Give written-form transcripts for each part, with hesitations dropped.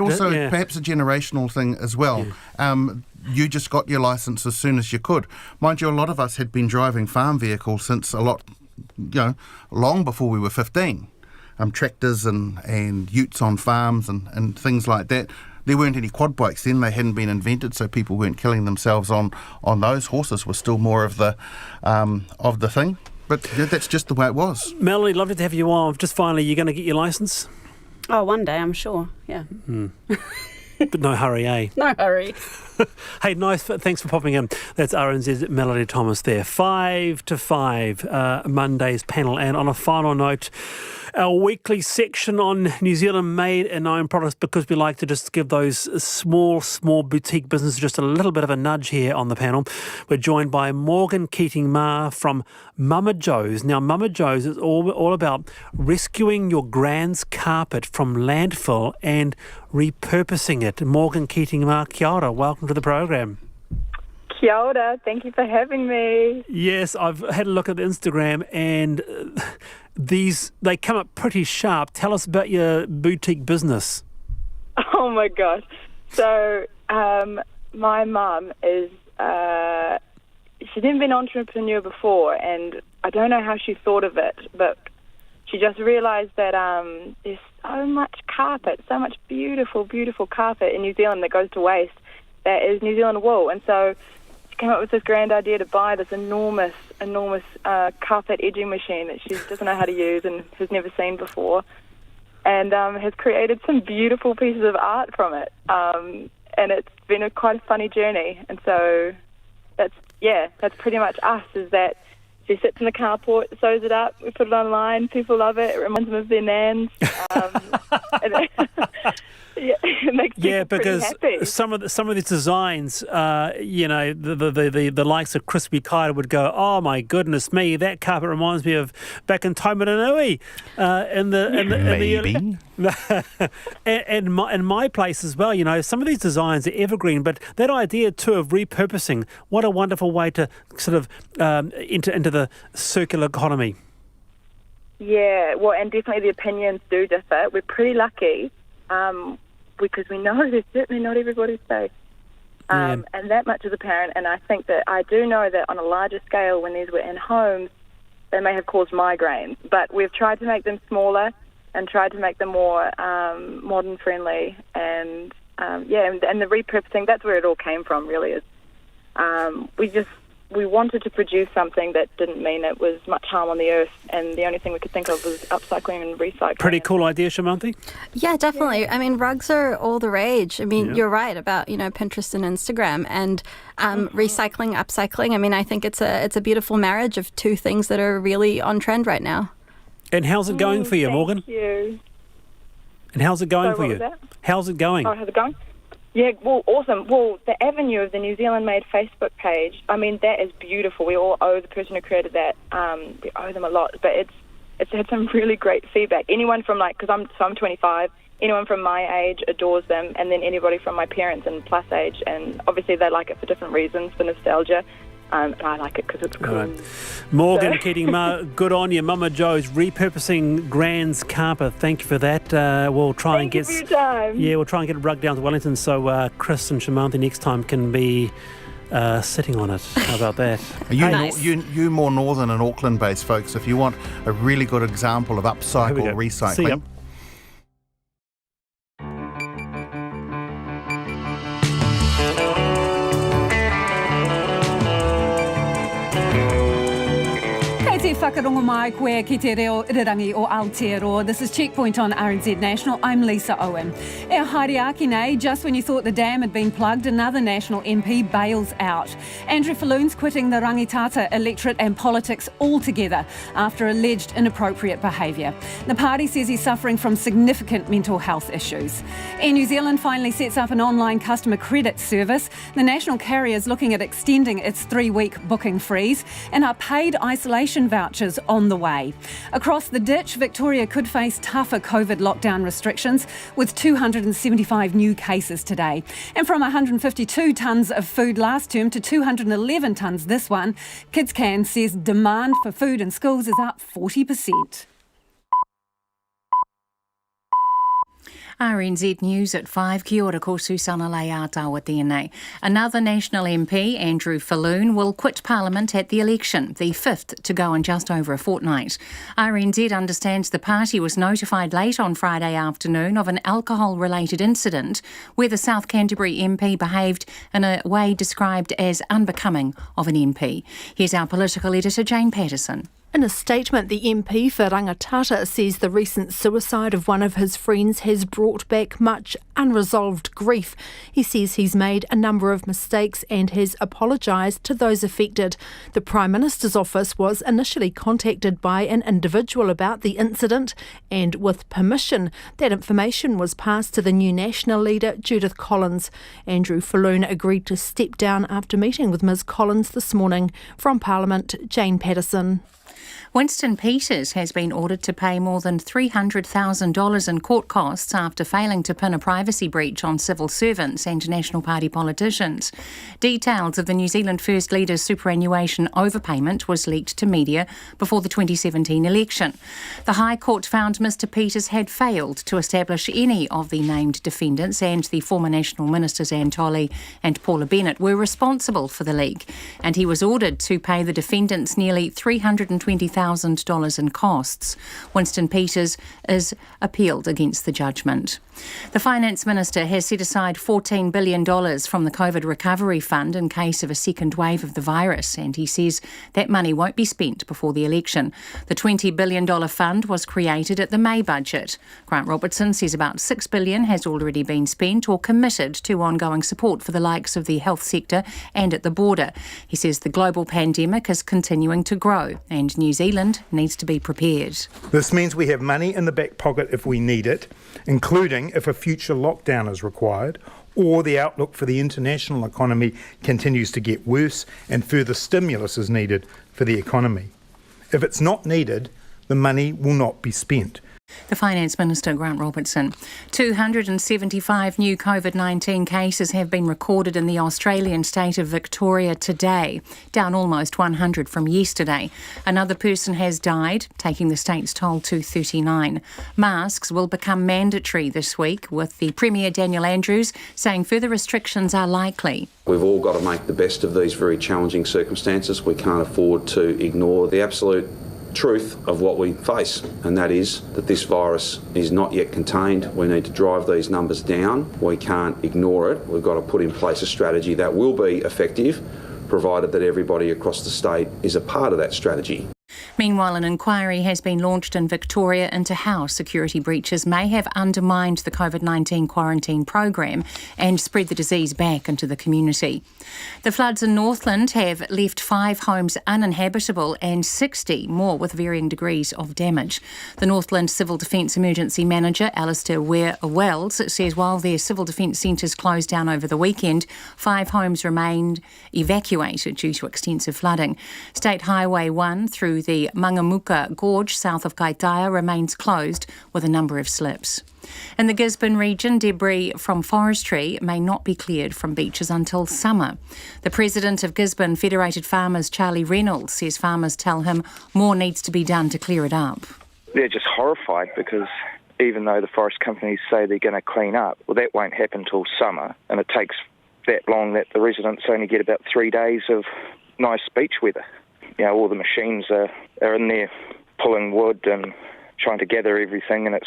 but also perhaps a generational thing as well. You just got your licence as soon as you could. Mind you, a lot of us had been driving farm vehicles since long before we were 15. Tractors and utes on farms and things like that. There weren't any quad bikes then. They hadn't been invented, so people weren't killing themselves on those. Horses were still more of the thing. But that's just the way it was. Melody, lovely to have you on. Just finally, you're going to get your licence? Oh, one day, I'm sure, yeah. But no hurry, eh? No hurry. Hey, nice. Thanks for popping in. That's RNZ's Melody Thomas there. 5 to 5, Monday's panel. And on a final note, our weekly section on New Zealand made and known products, because we like to just give those small boutique businesses just a little bit of a nudge here on the panel. We're joined by Morgan Keating-Marr from Mama Jo's. Now, Mama Jo's is all about rescuing your grand's carpet from landfill and repurposing it. Morgan Keating-Marr, kia ora. Welcome to the program. Kia ora. Thank you for having me. Yes, I've had a look at Instagram and they come up pretty sharp. Tell us about your boutique business. Oh my gosh. So my mum is she's never been an entrepreneur before, and I don't know how she thought of it, but she just realised that there's so much carpet, so much beautiful carpet in New Zealand that goes to waste. That is New Zealand wool, and so she came up with this grand idea to buy this enormous carpet edging machine that she doesn't know how to use and has never seen before, and has created some beautiful pieces of art from it. And it's been quite a funny journey. And so that's pretty much us, is that she sits in the carport, sews it up, we put it online, people love it, it reminds them of their nans. It makes people because happy. some of these designs, the likes of Crispy Kite would go, oh my goodness me, that carpet reminds me of back in Taumaranui, and my place as well. Some of these designs are evergreen, but that idea too of repurposing, what a wonderful way to sort of enter into the circular economy. Yeah, well, and definitely the opinions do differ. We're pretty lucky. Because we know there's certainly not everybody's safe. And that much is apparent. And I think that I do know that on a larger scale, when these were in homes, they may have caused migraines. But we've tried to make them smaller and tried to make them more modern friendly. And and the repurposing, that's where it all came from, really, is we wanted to produce something that didn't mean it was much harm on the earth, and the only thing we could think of was upcycling and recycling. Pretty cool idea, Shamanthi. Yeah, definitely. I mean, rugs are all the rage. I mean, you're right about, Pinterest and Instagram and recycling, upcycling. I mean, I think it's a beautiful marriage of two things that are really on trend right now. And how's it going for you, Morgan? Thank you. And how's it going for you? How's it going? Oh, how's it going? Yeah, well, awesome. Well, the avenue of the New Zealand Made Facebook page, I mean, that is beautiful. We all owe the person who created that. We owe them a lot, but it's had some really great feedback. Anyone from because I'm 25, anyone from my age adores them, and then anybody from my parents and plus age, and obviously they like it for different reasons, for nostalgia. But I like it because it's cool. Right. Morgan Keating-Marr, good on you. Mama Jo's repurposing Grand's carpet. Thank you for that. We'll try and get. Thank you for your time. Yeah, we'll try and get a rug down to Wellington so Chris and Shamanthi next time can be sitting on it. How about that? You more northern and Auckland-based folks, if you want a really good example of upcycle recycling. See ya. Whakarongo mai koe ki te reo irirangi o Aotearoa. This is Checkpoint on RNZ National. I'm Lisa Owen. E haere nei, just when you thought the dam had been plugged, another National MP bails out. Andrew Falloon's quitting the rangitata electorate and politics altogether after alleged inappropriate behaviour. The party says he's suffering from significant mental health issues. Air New Zealand finally sets up an online customer credit service. The national carrier is looking at extending its 3-week booking freeze, and our paid isolation vouchers on the way. Across the ditch, Victoria could face tougher COVID lockdown restrictions with 275 new cases today. And from 152 tonnes of food last term to 211 tonnes this one, KidsCan says demand for food in schools is up 40%. RNZ News at 5. Kia ora, ko Susana Leata tēnei. Another National MP, Andrew Fallon, will quit Parliament at the election, the fifth to go in just over a fortnight. RNZ understands the party was notified late on Friday afternoon of an alcohol-related incident where the South Canterbury MP behaved in a way described as unbecoming of an MP. Here's our political editor, Jane Patterson. In a statement, the MP for Rangatata says the recent suicide of one of his friends has brought back much unresolved grief. He says he's made a number of mistakes and has apologised to those affected. The Prime Minister's office was initially contacted by an individual about the incident, and with permission, that information was passed to the new National leader, Judith Collins. Andrew Fallon agreed to step down after meeting with Ms Collins this morning. From Parliament, Jane Patterson. Winston Peters has been ordered to pay more than $300,000 in court costs after failing to pin a privacy breach on civil servants and National Party politicians. Details of the New Zealand First Leader's superannuation overpayment was leaked to media before the 2017 election. The High Court found Mr Peters had failed to establish any of the named defendants, and the former National Ministers Anne Tolley and Paula Bennett were responsible for the leak, and he was ordered to pay the defendants nearly $320,000 in costs. Winston Peters is appealed against the judgment. The Finance Minister has set aside $14 billion from the COVID Recovery Fund in case of a second wave of the virus, and he says that money won't be spent before the election. The $20 billion fund was created at the May budget. Grant Robertson says about $6 billion has already been spent or committed to ongoing support for the likes of the health sector and at the border. He says the global pandemic is continuing to grow and New Zealand needs to be prepared. This means we have money in the back pocket if we need it, including if a future lockdown is required or the outlook for the international economy continues to get worse and further stimulus is needed for the economy. If it's not needed, the money will not be spent. The Finance Minister, Grant Robertson. 275 new COVID-19 cases have been recorded in the Australian state of Victoria today, down almost 100 from yesterday. Another person has died, taking the state's toll to 39. Masks will become mandatory this week, with the Premier Daniel Andrews saying further restrictions are likely. We've all got to make the best of these very challenging circumstances. We can't afford to ignore the absolute truth of what we face, and that is that this virus is not yet contained. We need to drive these numbers down. We can't ignore it. We've got to put in place a strategy that will be effective, provided that everybody across the state is a part of that strategy. Meanwhile, an inquiry has been launched in Victoria into how security breaches may have undermined the COVID-19 quarantine program and spread the disease back into the community. The floods in Northland have left 5 homes uninhabitable and 60 more with varying degrees of damage. The Northland Civil Defence Emergency Manager, Alistair Wells, says while their civil defence centres closed down over the weekend, 5 homes remained evacuated due to extensive flooding. State Highway 1 through the Mangamuka Gorge south of Kaitaia remains closed with a number of slips. In the Gisborne region, debris from forestry may not be cleared from beaches until summer. The president of Gisborne Federated Farmers, Charlie Reynolds, says farmers tell him more needs to be done to clear it up. They're just horrified because even though the forest companies say they're going to clean up, well, that won't happen till summer, and it takes that long that the residents only get about 3 days of nice beach weather. You know, all the machines are in there pulling wood and trying to gather everything, and it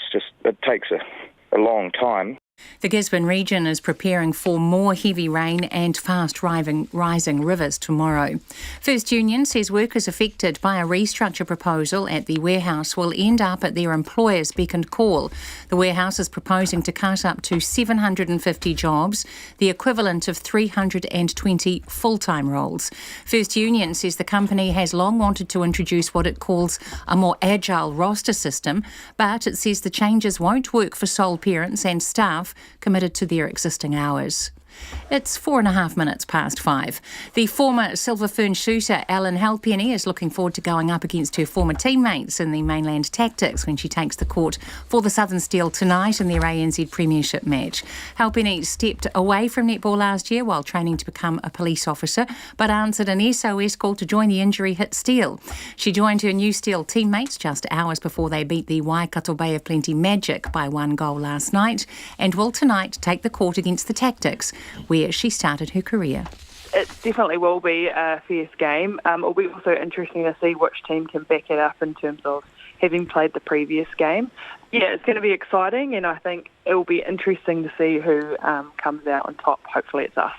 takes a long time. The Gisborne region is preparing for more heavy rain and fast rising rivers tomorrow. First Union says workers affected by a restructure proposal at the warehouse will end up at their employer's beck and call. The warehouse is proposing to cut up to 750 jobs, the equivalent of 320 full-time roles. First Union says the company has long wanted to introduce what it calls a more agile roster system, but it says the changes won't work for sole parents and staff committed to their existing hours. It's 4.5 minutes past 5. The former Silver Fern shooter Ellen Halpenny is looking forward to going up against her former teammates in the Mainland Tactics when she takes the court for the Southern Steel tonight in their ANZ Premiership match. Halpenny stepped away from netball last year while training to become a police officer, but answered an SOS call to join the injury-hit Steel. She joined her new Steel teammates just hours before they beat the Waikato Bay of Plenty Magic by 1 goal last night, and will tonight take the court against the Tactics, where she started her career. It definitely will be a fierce game. It'll be also interesting to see which team can back it up in terms of having played the previous game. Yeah, it's going to be exciting, and I think it will be interesting to see who comes out on top. Hopefully it's us.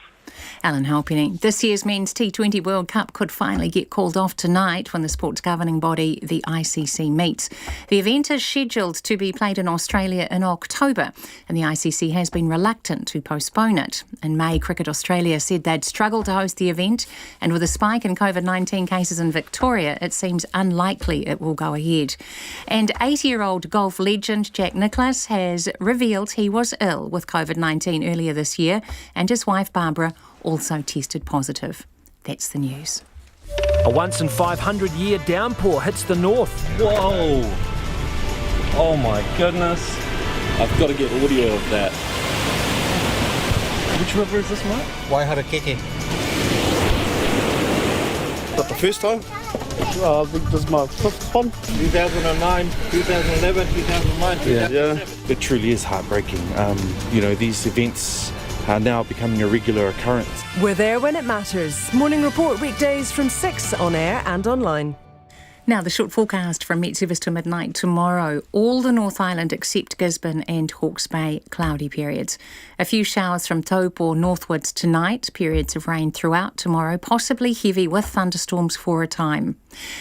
Ellen Halpenny. This year's Men's T20 World Cup could finally get called off tonight when the sport's governing body, the ICC, meets. The event is scheduled to be played in Australia in October, and the ICC has been reluctant to postpone it. In May, Cricket Australia said they'd struggle to host the event, and with a spike in COVID-19 cases in Victoria, it seems unlikely it will go ahead. And 80-year-old golf legend Jack Nicklaus has revealed he was ill with COVID-19 earlier this year, and his wife Barbara also tested positive. That's the news. A once-in-500-year downpour hits the north. Whoa! Oh my goodness. I've got to get audio of that. Which river is this, mate? Waiharakeke. Not the first time? I think this is my fifth one. 2009, 2011, 2009, 2011. Yeah. It truly is heartbreaking. These events are now becoming a regular occurrence. We're there when it matters. Morning Report weekdays from 6 on air and online. Now, the short forecast from Met Service to midnight tomorrow. All the North Island except Gisborne and Hawke's Bay, cloudy periods. A few showers from Taupo northwards tonight. Periods of rain throughout tomorrow, possibly heavy with thunderstorms for a time.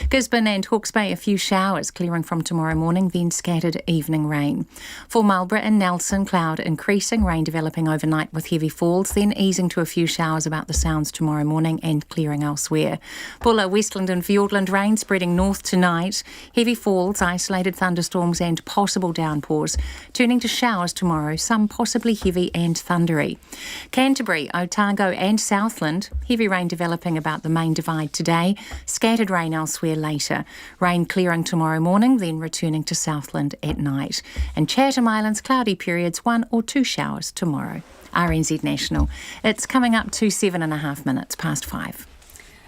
Gisborne and Hawke's Bay, a few showers clearing from tomorrow morning, then scattered evening rain. For Marlborough and Nelson, cloud increasing, rain developing overnight with heavy falls, then easing to a few showers about the Sounds tomorrow morning and clearing elsewhere. Bulla, Westland and Fiordland, rain spreading north tonight. Heavy falls, isolated thunderstorms and possible downpours, turning to showers tomorrow, some possibly heavy and thundery. Canterbury, Otago and Southland, heavy rain developing about the main divide today, scattered rain elsewhere later. Rain clearing tomorrow morning, then returning to Southland at night. And Chatham Islands, cloudy periods, 1 or 2 showers tomorrow. RNZ National. It's coming up to 7.5 minutes past 5.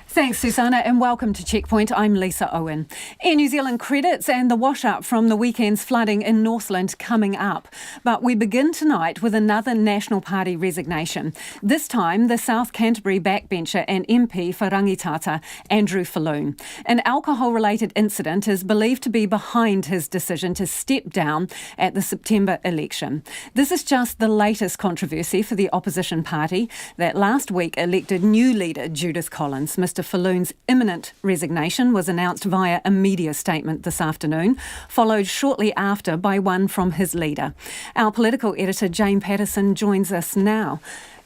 Thanks, Susanna, and welcome to Checkpoint. I'm Lisa Owen. Air New Zealand credits and the wash-up from the weekend's flooding in Northland coming up. But we begin tonight with another National Party resignation. This time, the South Canterbury backbencher and MP for Rangitata, Andrew Fallon. An alcohol-related incident is believed to be behind his decision to step down at the September election. This is just the latest controversy for the opposition party that last week elected new leader Judith Collins. Mr Fallon's imminent resignation was announced via a media statement this afternoon, followed shortly after by one from his leader. Our political editor, Jane Patterson, joins us now.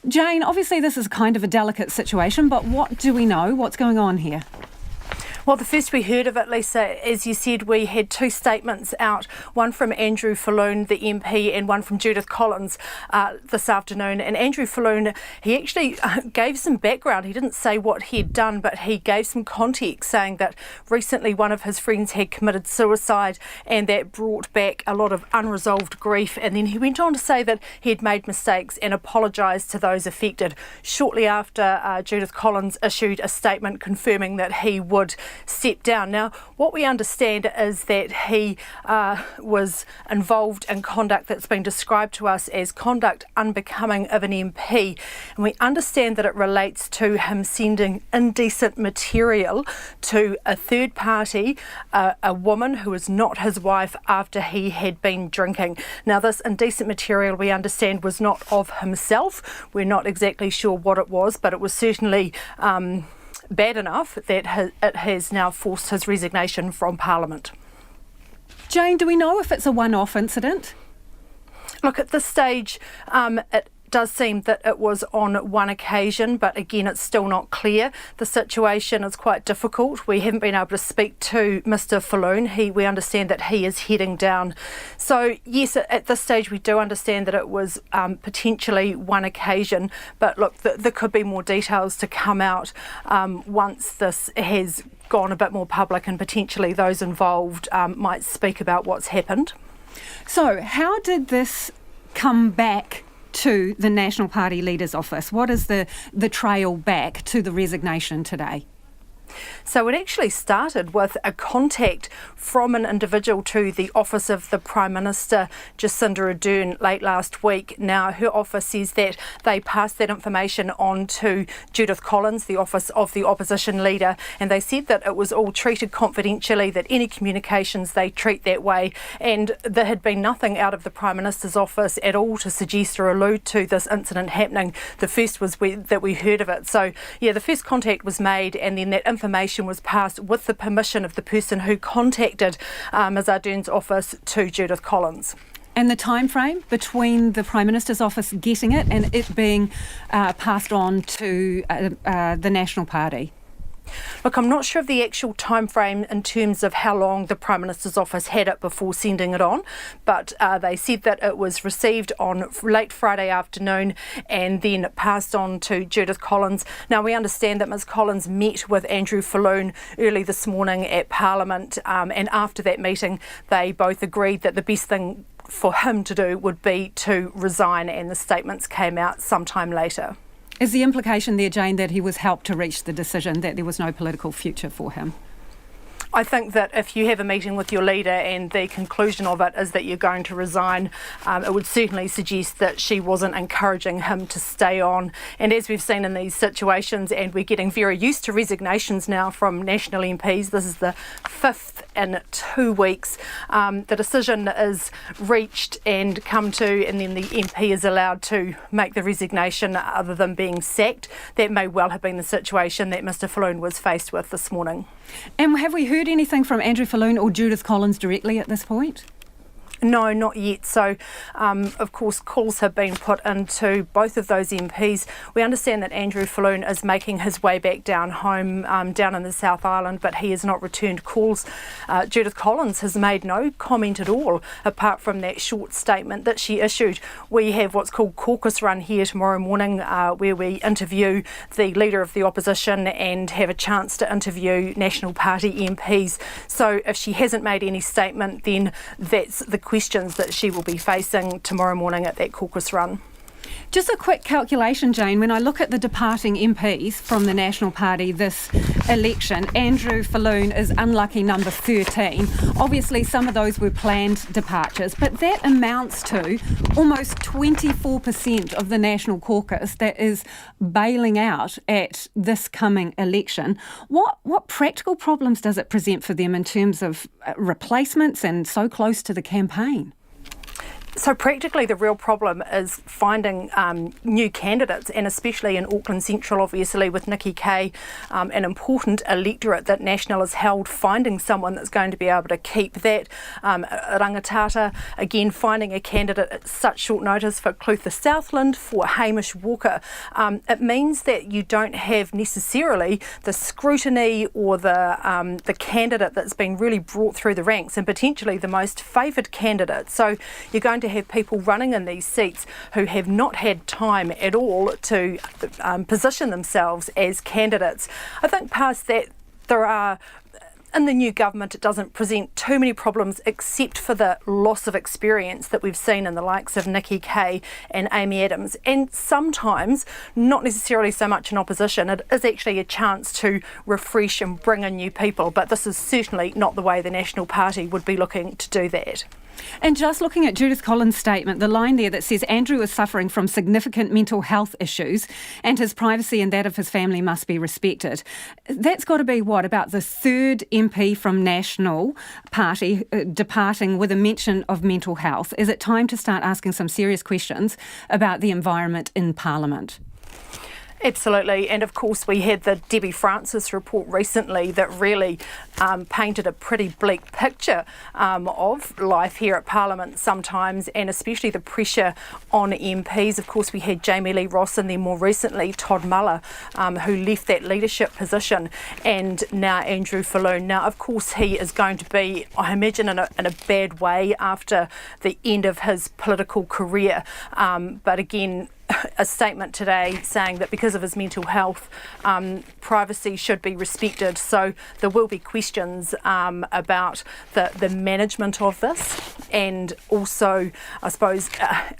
Jane, obviously this is kind of a delicate situation, but what do we know? What's going on here? Well, the first we heard of it, Lisa, as you said, we had 2 statements out, one from Andrew Fallon, the MP, and one from Judith Collins this afternoon. And Andrew Fallon, he actually gave some background. He didn't say what he had done, but he gave some context, saying that recently one of his friends had committed suicide and that brought back a lot of unresolved grief. And then he went on to say that he had made mistakes and apologised to those affected. Shortly after, Judith Collins issued a statement confirming that he would step down. Now, what we understand is that he was involved in conduct that's been described to us as conduct unbecoming of an MP. And we understand that it relates to him sending indecent material to a third party, a woman who is not his wife, after he had been drinking. Now, this indecent material, we understand, was not of himself. We're not exactly sure what it was, but it was certainly bad enough that it has now forced his resignation from Parliament. Jane, do we know if it's a one-off incident? Look, at this stage, it does seem that it was on one occasion, but again, it's still not clear. The situation is quite difficult. We haven't been able to speak to Mr. Fallon. We understand that he is heading down. So yes, at this stage, we do understand that it was potentially one occasion, but look, there could be more details to come out once this has gone a bit more public, and potentially those involved might speak about what's happened. So how did this come back to the National Party leader's office? What is the trail back to the resignation today? So it actually started with a contact from an individual to the office of the Prime Minister, Jacinda Ardern, late last week. Now, her office says that they passed that information on to Judith Collins, the office of the opposition leader, and they said that it was all treated confidentially, that any communications they treat that way, and there had been nothing out of the Prime Minister's office at all to suggest or allude to this incident happening. The first was that we heard of it. So, yeah, the first contact was made, and then that information was passed with the permission of the person who contacted Ms Ardern's office to Judith Collins. And the time frame between the Prime Minister's office getting it and it being passed on to the National Party? Look, I'm not sure of the actual time frame in terms of how long the Prime Minister's office had it before sending it on, but they said that it was received on late Friday afternoon and then passed on to Judith Collins. Now, we understand that Ms Collins met with Andrew Fallon early this morning at Parliament, and after that meeting they both agreed that the best thing for him to do would be to resign, and the statements came out sometime later. Is the implication there, Jane, that he was helped to reach the decision, that there was no political future for him? I think that if you have a meeting with your leader and the conclusion of it is that you're going to resign, it would certainly suggest that she wasn't encouraging him to stay on. And as we've seen in these situations, and we're getting very used to resignations now from national MPs, this is the fifth in 2 weeks, the decision is reached and come to, and then the MP is allowed to make the resignation other than being sacked. That may well have been the situation that Mr Fallon was faced with this morning. And have we heard anything from Andrew Fallon or Judith Collins directly at this point? No, not yet. So, of course, calls have been put into both of those MPs. We understand that Andrew Fallon is making his way back down home, down in the South Island, but he has not returned calls. Judith Collins has made no comment at all, apart from that short statement that she issued. We have what's called Caucus Run here tomorrow morning, where we interview the Leader of the Opposition and have a chance to interview National Party MPs. So if she hasn't made any statement, then that's the questions that she will be facing tomorrow morning at that caucus run. Just a quick calculation, Jane. When I look at the departing MPs from the National Party this election, Andrew Fallon is unlucky number 13. Obviously, some of those were planned departures, but that amounts to almost 24% of the National Caucus that is bailing out at this coming election. What practical problems does it present for them in terms of replacements and so close to the campaign? So practically the real problem is finding new candidates, and especially in Auckland Central, obviously with Nikki Kay, an important electorate that National has held, finding someone that's going to be able to keep that. Rangatata, again, finding a candidate at such short notice for Clutha Southland, for Hamish Walker. It means that you don't have necessarily the scrutiny or the candidate that's been really brought through the ranks, and potentially the most favoured candidate. So you're going to have people running in these seats who have not had time at all to position themselves as candidates. I think past that, there are, in the new government, it doesn't present too many problems except for the loss of experience that we've seen in the likes of Nikki Kay and Amy Adams. And sometimes, not necessarily so much in opposition, it is actually a chance to refresh and bring in new people. But this is certainly not the way the National Party would be looking to do that. And just looking at Judith Collins' statement, the line there that says Andrew is suffering from significant mental health issues and his privacy and that of his family must be respected. That's got to be, about the third MP from National Party departing with a mention of mental health. Is it time to start asking some serious questions about the environment in Parliament? Absolutely, and of course we had the Debbie Francis report recently that really painted a pretty bleak picture of life here at Parliament sometimes, and especially the pressure on MPs. Of course we had Jamie Lee Ross and then more recently Todd Muller, who left that leadership position, and now Andrew Fallon. Now of course he is going to be, I imagine, in a bad way after the end of his political career, but again, a statement today saying that because of his mental health, privacy should be respected. So there will be questions about the management of this, and also, I suppose,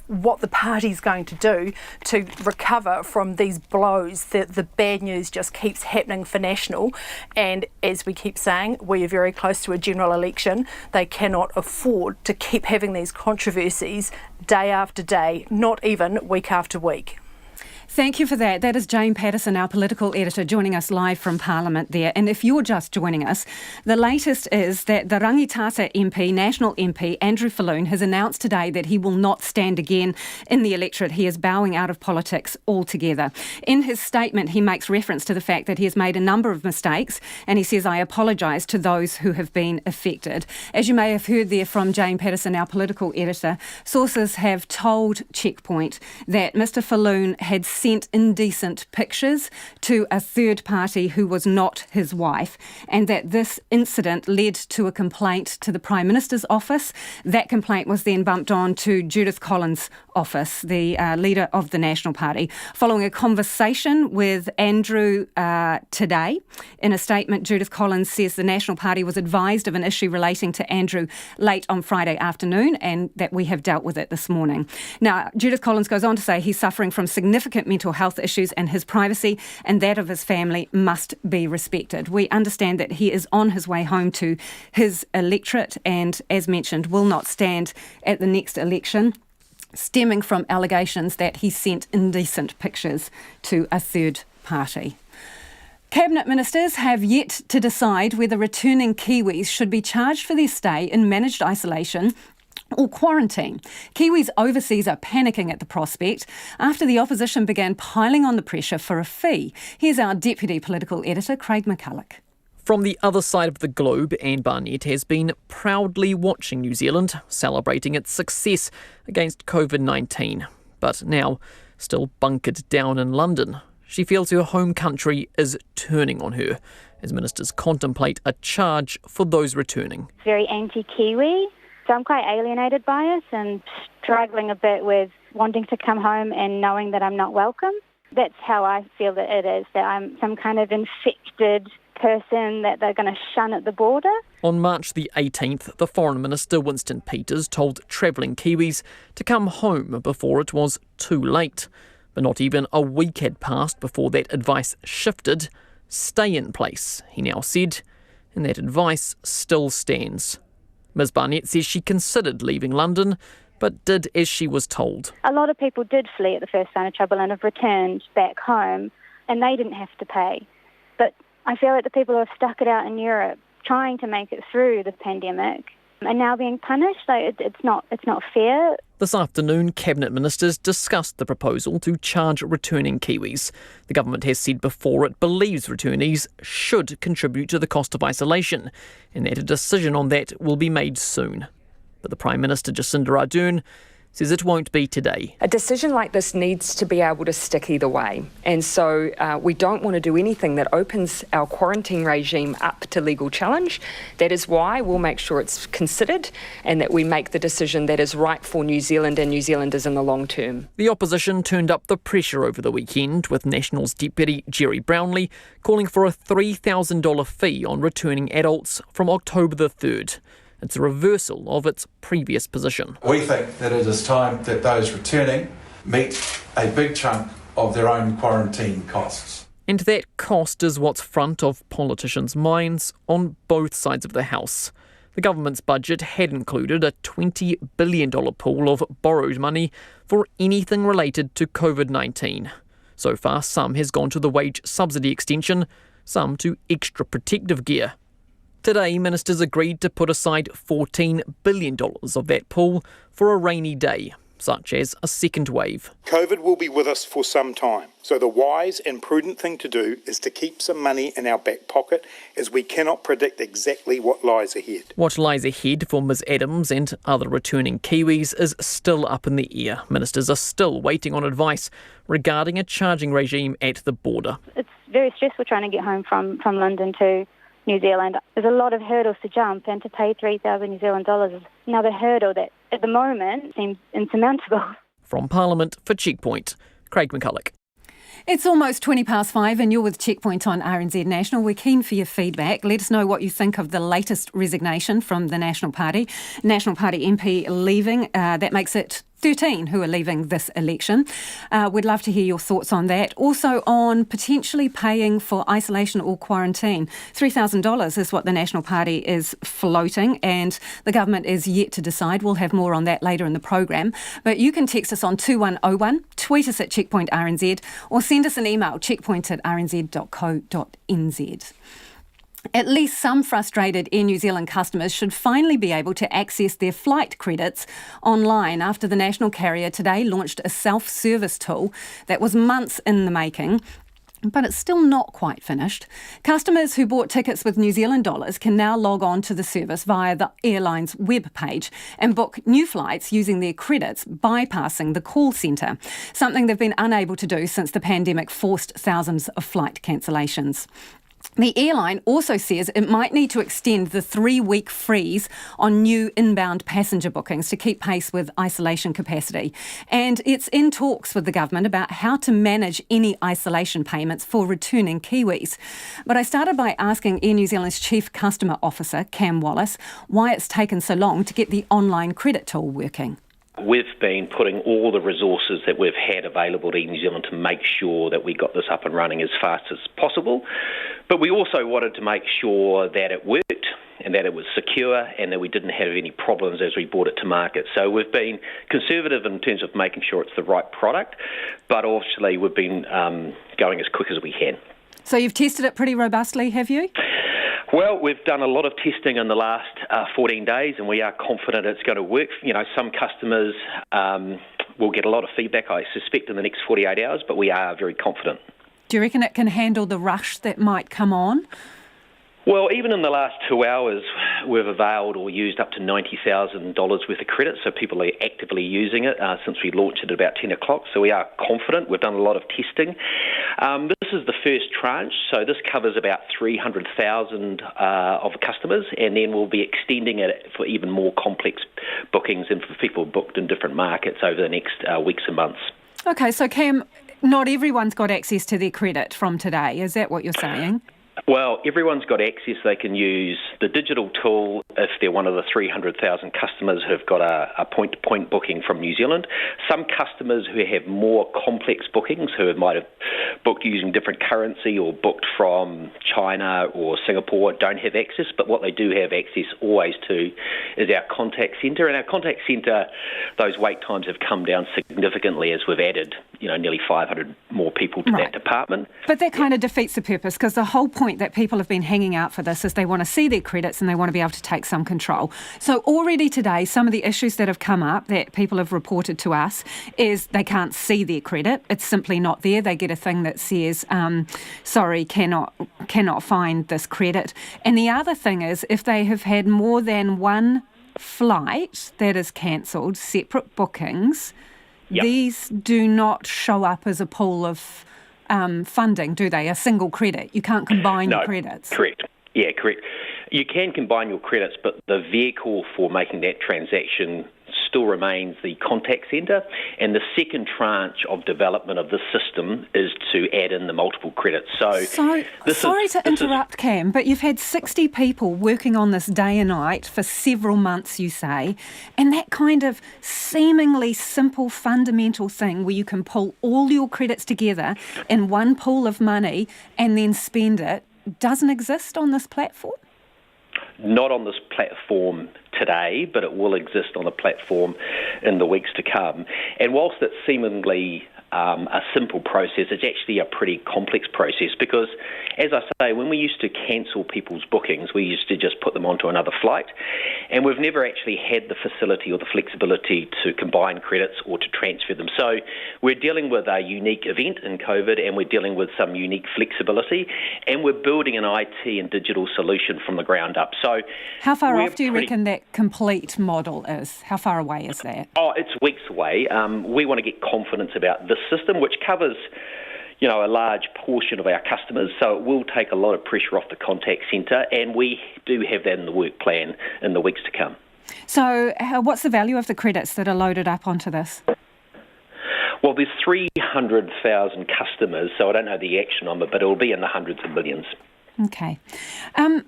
what the party's going to do to recover from these blows. The bad news just keeps happening for National, and as we keep saying, we are very close to a general election. They cannot afford to keep having these controversies day after day, not even week after week. Thank you for that. That is Jane Patterson, our political editor, joining us live from Parliament there. And if you're just joining us, the latest is that the Rangitata MP, National MP, Andrew Fallon, has announced today that he will not stand again in the electorate. He is bowing out of politics altogether. In his statement, he makes reference to the fact that he has made a number of mistakes, and he says, "I apologise to those who have been affected." As you may have heard there from Jane Patterson, our political editor, sources have told Checkpoint that Mr Fallon had sent indecent pictures to a third party who was not his wife, and that this incident led to a complaint to the Prime Minister's office. That complaint was then bumped on to Judith Collins' office, the leader of the National Party. Following a conversation with Andrew today, in a statement, Judith Collins says the National Party was advised of an issue relating to Andrew late on Friday afternoon, and that we have dealt with it this morning. Now, Judith Collins goes on to say he's suffering from significant mental health issues, and his privacy and that of his family must be respected. We understand that he is on his way home to his electorate and, as mentioned, will not stand at the next election, stemming from allegations that he sent indecent pictures to a third party. Cabinet ministers have yet to decide whether returning Kiwis should be charged for their stay in managed isolation or quarantine. Kiwis overseas are panicking at the prospect after the opposition began piling on the pressure for a fee. Here's our Deputy Political Editor, Craig McCulloch. From the other side of the globe, Anne Barnett has been proudly watching New Zealand, celebrating its success against COVID-19. But now, still bunkered down in London, she feels her home country is turning on her as ministers contemplate a charge for those returning. Very anti-Kiwi. So I'm quite alienated by it and struggling a bit with wanting to come home and knowing that I'm not welcome. That's how I feel that it is, that I'm some kind of infected person that they're going to shun at the border. On March the 18th, the Foreign Minister Winston Peters told travelling Kiwis to come home before it was too late. But not even a week had passed before that advice shifted. Stay in place, he now said, and that advice still stands. Ms Barnett says she considered leaving London, but did as she was told. A lot of people did flee at the first sign of trouble and have returned back home, and they didn't have to pay. But I feel like the people who have stuck it out in Europe, trying to make it through the pandemic, are now being punished. Like, it's not fair. This afternoon, Cabinet ministers discussed the proposal to charge returning Kiwis. The government has said before it believes returnees should contribute to the cost of isolation, and that a decision on that will be made soon. But the Prime Minister, Jacinda Ardern, says it won't be today. A decision like this needs to be able to stick either way. And so we don't want to do anything that opens our quarantine regime up to legal challenge. That is why we'll make sure it's considered and that we make the decision that is right for New Zealand and New Zealanders in the long term. The opposition turned up the pressure over the weekend, with Nationals Deputy Jerry Brownlee calling for a $3,000 fee on returning adults from October the 3rd. It's a reversal of its previous position. We think that it is time that those returning meet a big chunk of their own quarantine costs. And that cost is what's front of politicians' minds on both sides of the House. The government's budget had included a $20 billion pool of borrowed money for anything related to COVID-19. So far, some has gone to the wage subsidy extension, some to extra protective gear. Today, ministers agreed to put aside $14 billion of that pool for a rainy day. such as a second wave. COVID will be with us for some time, so the wise and prudent thing to do is to keep some money in our back pocket, as we cannot predict exactly what lies ahead. What lies ahead for Ms Adams and other returning Kiwis is still up in the air. Ministers are still waiting on advice regarding a charging regime at the border. It's very stressful trying to get home from London to New Zealand. There's a lot of hurdles to jump, and to pay 3,000 New Zealand dollars is another hurdle that at the moment seems insurmountable. From Parliament for Checkpoint, Craig McCulloch. It's almost 5:20 and you're with Checkpoint on RNZ National. We're keen for your feedback. Let us know what you think of the latest resignation from the National Party. National Party MP leaving. That makes it 13 who are leaving this election. We'd love to hear your thoughts on that. Also on potentially paying for isolation or quarantine. $3,000 is what the National Party is floating, and the government is yet to decide. We'll have more on that later in the program. But you can text us on 2101, tweet us at Checkpoint RNZ, or send us an email, checkpoint@rnz.co.nz. At least some frustrated Air New Zealand customers should finally be able to access their flight credits online after the national carrier today launched a self-service tool that was months in the making. But it's still not quite finished. Customers who bought tickets with New Zealand dollars can now log on to the service via the airline's web page and book new flights using their credits, bypassing the call centre, something they've been unable to do since the pandemic forced thousands of flight cancellations. The airline also says it might need to extend the 3-week freeze on new inbound passenger bookings to keep pace with isolation capacity. And it's in talks with the government about how to manage any isolation payments for returning Kiwis. But I started by asking Air New Zealand's Chief Customer Officer, Cam Wallace, why it's taken so long to get the online credit tool working. We've been putting all the resources that we've had available to New Zealand to make sure that we got this up and running as fast as possible. But we also wanted to make sure that it worked and that it was secure and that we didn't have any problems as we brought it to market. So we've been conservative in terms of making sure it's the right product, but obviously we've been going as quick as we can. So you've tested it pretty robustly, have you? Well, we've done a lot of testing in the last 14 days and we are confident it's going to work. You know, some customers will get a lot of feedback, I suspect, in the next 48 hours, but we are very confident. Do you reckon it can handle the rush that might come on? Well, even in the last 2 hours, we've availed or used up to $90,000 worth of credit, so people are actively using it since we launched it at about 10 o'clock, so we are confident. We've done a lot of testing. This is the first tranche, so this covers about 300,000 of customers, and then we'll be extending it for even more complex bookings and for people booked in different markets over the next weeks and months. Okay, so Cam, not everyone's got access to their credit from today, is that what you're saying? Well, everyone's got access. They can use the digital tool if they're one of the 300,000 customers who've got a point-to-point booking from New Zealand. Some customers who have more complex bookings, who might have booked using different currency or booked from China or Singapore, don't have access, but what they do have access always to is our contact centre. And our contact centre, those wait times have come down significantly as we've added, nearly 500 more people to that department. But that kind of defeats the purpose, because the whole point that people have been hanging out for this is they want to see their credits and they want to be able to take some control. So already today, some of the issues that have come up that people have reported to us is they can't see their credit. It's simply not there. They get a thing that says, sorry, cannot find this credit. And the other thing is, if they have had more than one flight that is cancelled, separate bookings, these do not show up as a pool of funding, do they? A single credit. You can't combine your credits. Correct. Yeah, correct. You can combine your credits, but the vehicle for making that transaction still remains the contact centre, and the second tranche of development of the system is to add in the multiple credits. Sorry to interrupt, Cam, but you've had 60 people working on this day and night for several months, you say, and that kind of seemingly simple fundamental thing where you can pull all your credits together in one pool of money and then spend it doesn't exist on this platform? Not on this platform today, but it will exist on the platform in the weeks to come. And whilst it's seemingly a simple process. It's actually a pretty complex process because, as I say, when we used to cancel people's bookings, we used to just put them onto another flight, and we've never actually had the facility or the flexibility to combine credits or to transfer them. So we're dealing with a unique event in COVID, and we're dealing with some unique flexibility, and we're building an IT and digital solution from the ground up. So how far off do you reckon that complete model is? How far away is that? Oh, it's weeks away. We want to get confidence about this system, which covers, a large portion of our customers. So it will take a lot of pressure off the contact centre, and we do have that in the work plan in the weeks to come. So what's the value of the credits that are loaded up onto this? Well, there's 300,000 customers, so I don't know the actual number, but it'll be in the hundreds of millions. Okay.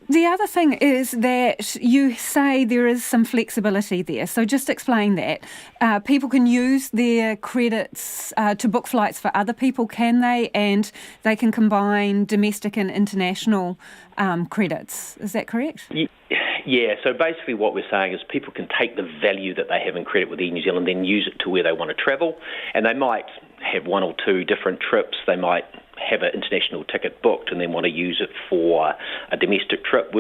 The other thing is that you say there is some flexibility there. So just explain that. People can use their credits to book flights for other people, can they? And they can combine domestic and international credits. Is that correct? Yeah, so basically what we're saying is people can take the value that they have in credit with Air New Zealand, then use it to where they want to travel, and they might have one or two different trips. They might have an international ticket booked and then want to use it for a domestic trip.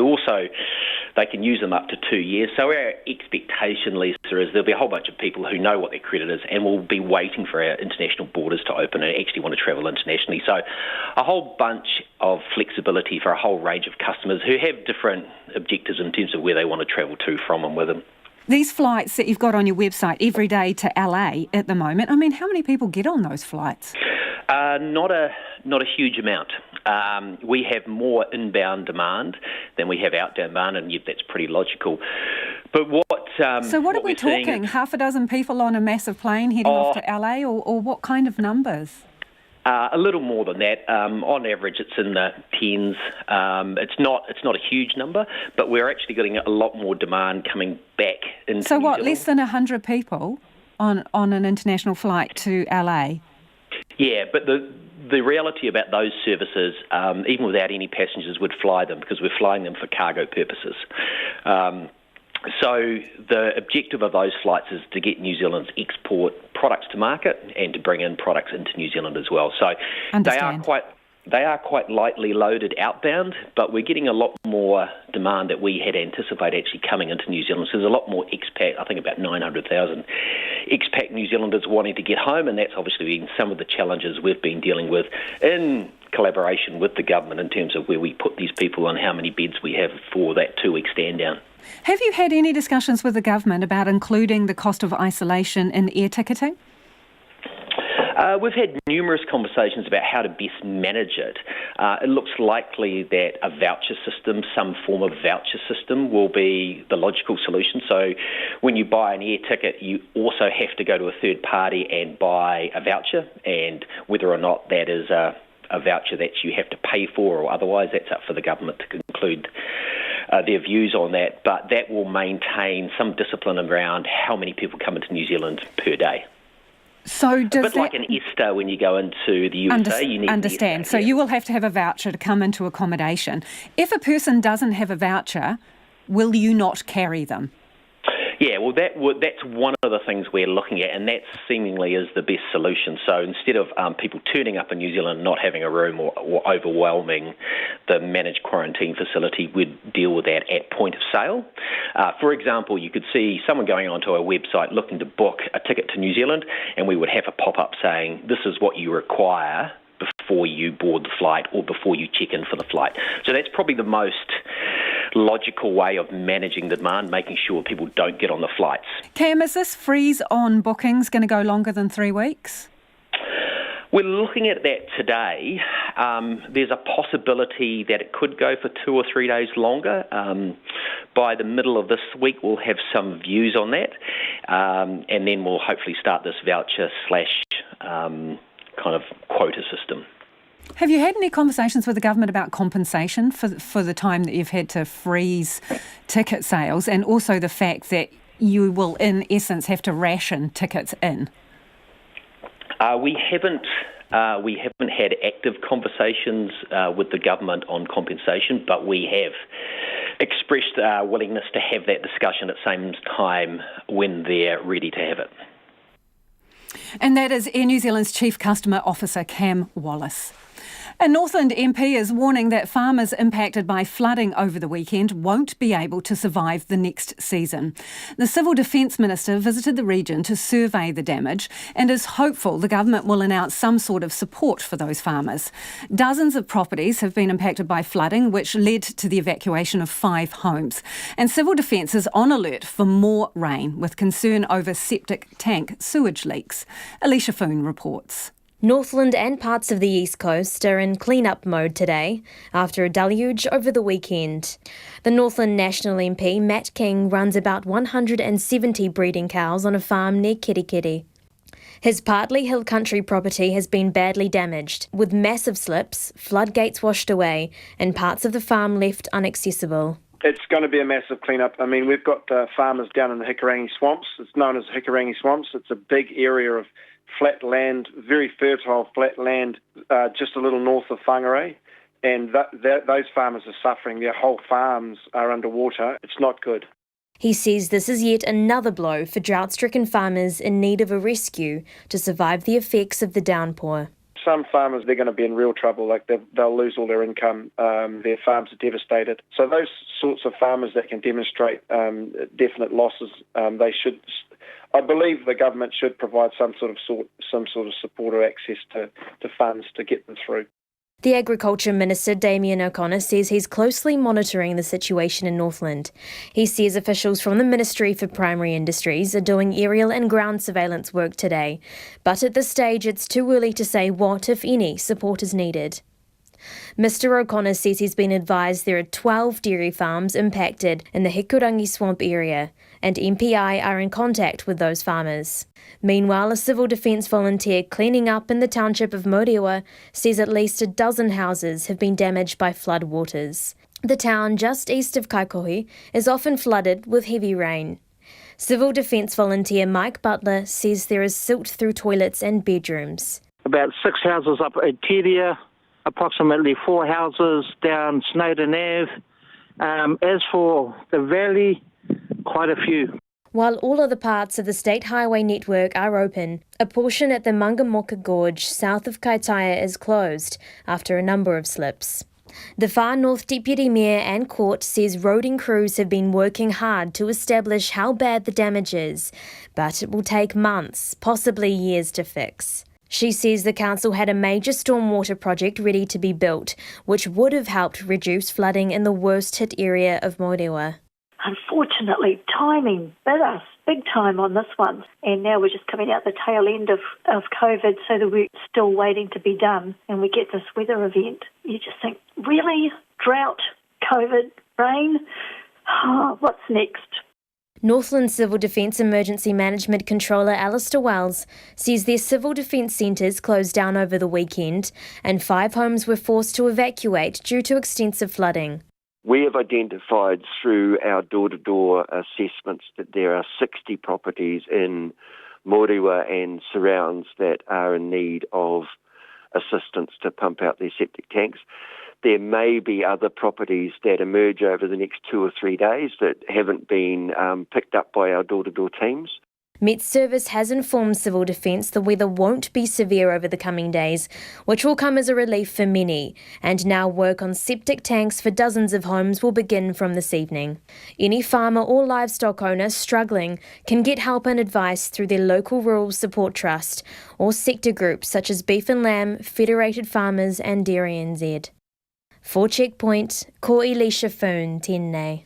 They can use them up to 2 years. So our expectation, Lisa, is there'll be a whole bunch of people who know what their credit is and will be waiting for our international borders to open and actually want to travel internationally. So a whole bunch of flexibility for a whole range of customers who have different objectives in terms of where they want to travel to from and with them. These flights that you've got on your website every day to LA at the moment, I mean, how many people get on those flights? Not a huge amount. We have more inbound demand than we have outbound demand, and yet that's pretty logical. But so what are we talking? Half a dozen people on a massive plane heading off to LA, or what kind of numbers? A little more than that. On average, it's in the tens. It's not a huge number, but we're actually getting a lot more demand coming back into So New what, Zealand. less than 100 people on an international flight to LA? Yeah, but the reality about those services, even without any passengers, would fly them because we're flying them for cargo purposes. So the objective of those flights is to get New Zealand's export products to market and to bring in products into New Zealand as well. So they are quite lightly loaded outbound, but we're getting a lot more demand that we had anticipated actually coming into New Zealand. So there's a lot more expat, I think about 900,000 expat New Zealanders wanting to get home, and that's obviously been some of the challenges we've been dealing with in collaboration with the government in terms of where we put these people and how many beds we have for that 2-week stand down. Have you had any discussions with the government about including the cost of isolation in air ticketing? We've had numerous conversations about how to best manage it. It looks likely that a voucher system, some form of voucher system, will be the logical solution. So when you buy an air ticket, you also have to go to a third party and buy a voucher, and whether or not that is a voucher that you have to pay for or otherwise, that's up for the government to conclude their views on that. But that will maintain some discipline around how many people come into New Zealand per day. So does a bit like an ESTA when you go into the USA, you need understand. So you will have to have a voucher to come into accommodation. If a person doesn't have a voucher, will you not carry them? Yeah, well, that's one of the things we're looking at, and that seemingly is the best solution. So instead of people turning up in New Zealand not having a room or overwhelming the managed quarantine facility, we'd deal with that at point of sale. For example, you could see someone going onto our website looking to book a ticket to New Zealand, and we would have a pop-up saying, this is what you require before you board the flight or before you check in for the flight. So that's probably the most logical way of managing the demand, making sure people don't get on the flights. Cam, is this freeze on bookings going to go longer than 3 weeks? We're looking at that today. There's a possibility that it could go for 2 or 3 days longer. By the middle of this week, we'll have some views on that, and then we'll hopefully start this voucher / kind of quota system. Have you had any conversations with the government about compensation for the time that you've had to freeze ticket sales, and also the fact that you will, in essence, have to ration tickets in? We haven't had active conversations with the government on compensation, but we have expressed our willingness to have that discussion at the same time when they're ready to have it. And that is Air New Zealand's Chief Customer Officer, Cam Wallace. A Northland MP is warning that farmers impacted by flooding over the weekend won't be able to survive the next season. The Civil Defence Minister visited the region to survey the damage and is hopeful the government will announce some sort of support for those farmers. Dozens of properties have been impacted by flooding, which led to the evacuation of 5 homes. And Civil Defence is on alert for more rain, with concern over septic tank sewage leaks. Alicia Foon reports. Northland and parts of the East Coast are in clean-up mode today after a deluge over the weekend. The Northland National MP, Matt King, runs about 170 breeding cows on a farm near Kirikiri. His partly hill country property has been badly damaged, with massive slips, floodgates washed away, and parts of the farm left inaccessible. It's going to be a massive clean-up. I mean, we've got farmers down in the Hikurangi Swamps. It's known as the Hikurangi Swamps. It's a big area of flat land, very fertile flat land, just a little north of Whangarei. And those farmers are suffering. Their whole farms are underwater. It's not good. He says this is yet another blow for drought-stricken farmers in need of a rescue to survive the effects of the downpour. Some farmers, they're going to be in real trouble. Like they'll lose all their income. Their farms are devastated. So those sorts of farmers that can demonstrate definite losses, they should. I believe the government should provide some sort of support or access to funds to get them through. The Agriculture Minister, Damien O'Connor, says he's closely monitoring the situation in Northland. He says officials from the Ministry for Primary Industries are doing aerial and ground surveillance work today. But at this stage, it's too early to say what, if any, support is needed. Mr O'Connor says he's been advised there are 12 dairy farms impacted in the Hikurangi Swamp area, and MPI are in contact with those farmers. Meanwhile, a civil defence volunteer cleaning up in the township of Moriwa says at least a dozen houses have been damaged by flood waters. The town just east of Kaikohe is often flooded with heavy rain. Civil defence volunteer Mike Butler says there is silt through toilets and bedrooms. About 6 houses up at Teria, approximately 4 houses down Snowden Ave. As for the valley, quite a few. While all other parts of the state highway network are open, a portion at the Mangamoka Gorge south of Kaitaia is closed after a number of slips. The Far North Deputy Mayor Anne Court says roading crews have been working hard to establish how bad the damage is, but it will take months, possibly years to fix. She says the council had a major stormwater project ready to be built, which would have helped reduce flooding in the worst hit area of Moriwa. Unfortunately, timing bit us big time on this one. And now we're just coming out the tail end of COVID, so that we're still waiting to be done. And we get this weather event. You just think, really? Drought, COVID, rain? Oh, what's next? Northland Civil Defence Emergency Management Controller Alistair Wells says their civil defence centres closed down over the weekend and 5 homes were forced to evacuate due to extensive flooding. We have identified through our door-to-door assessments that there are 60 properties in Moriwa and surrounds that are in need of assistance to pump out their septic tanks. There may be other properties that emerge over the next 2 or 3 days that haven't been picked up by our door-to-door teams. Met Service has informed Civil Defence the weather won't be severe over the coming days, which will come as a relief for many, and now work on septic tanks for dozens of homes will begin from this evening. Any farmer or livestock owner struggling can get help and advice through their local rural support trust or sector groups such as Beef and Lamb, Federated Farmers and Dairy NZ. For Checkpoint, ko Alicia Foon, tēnei.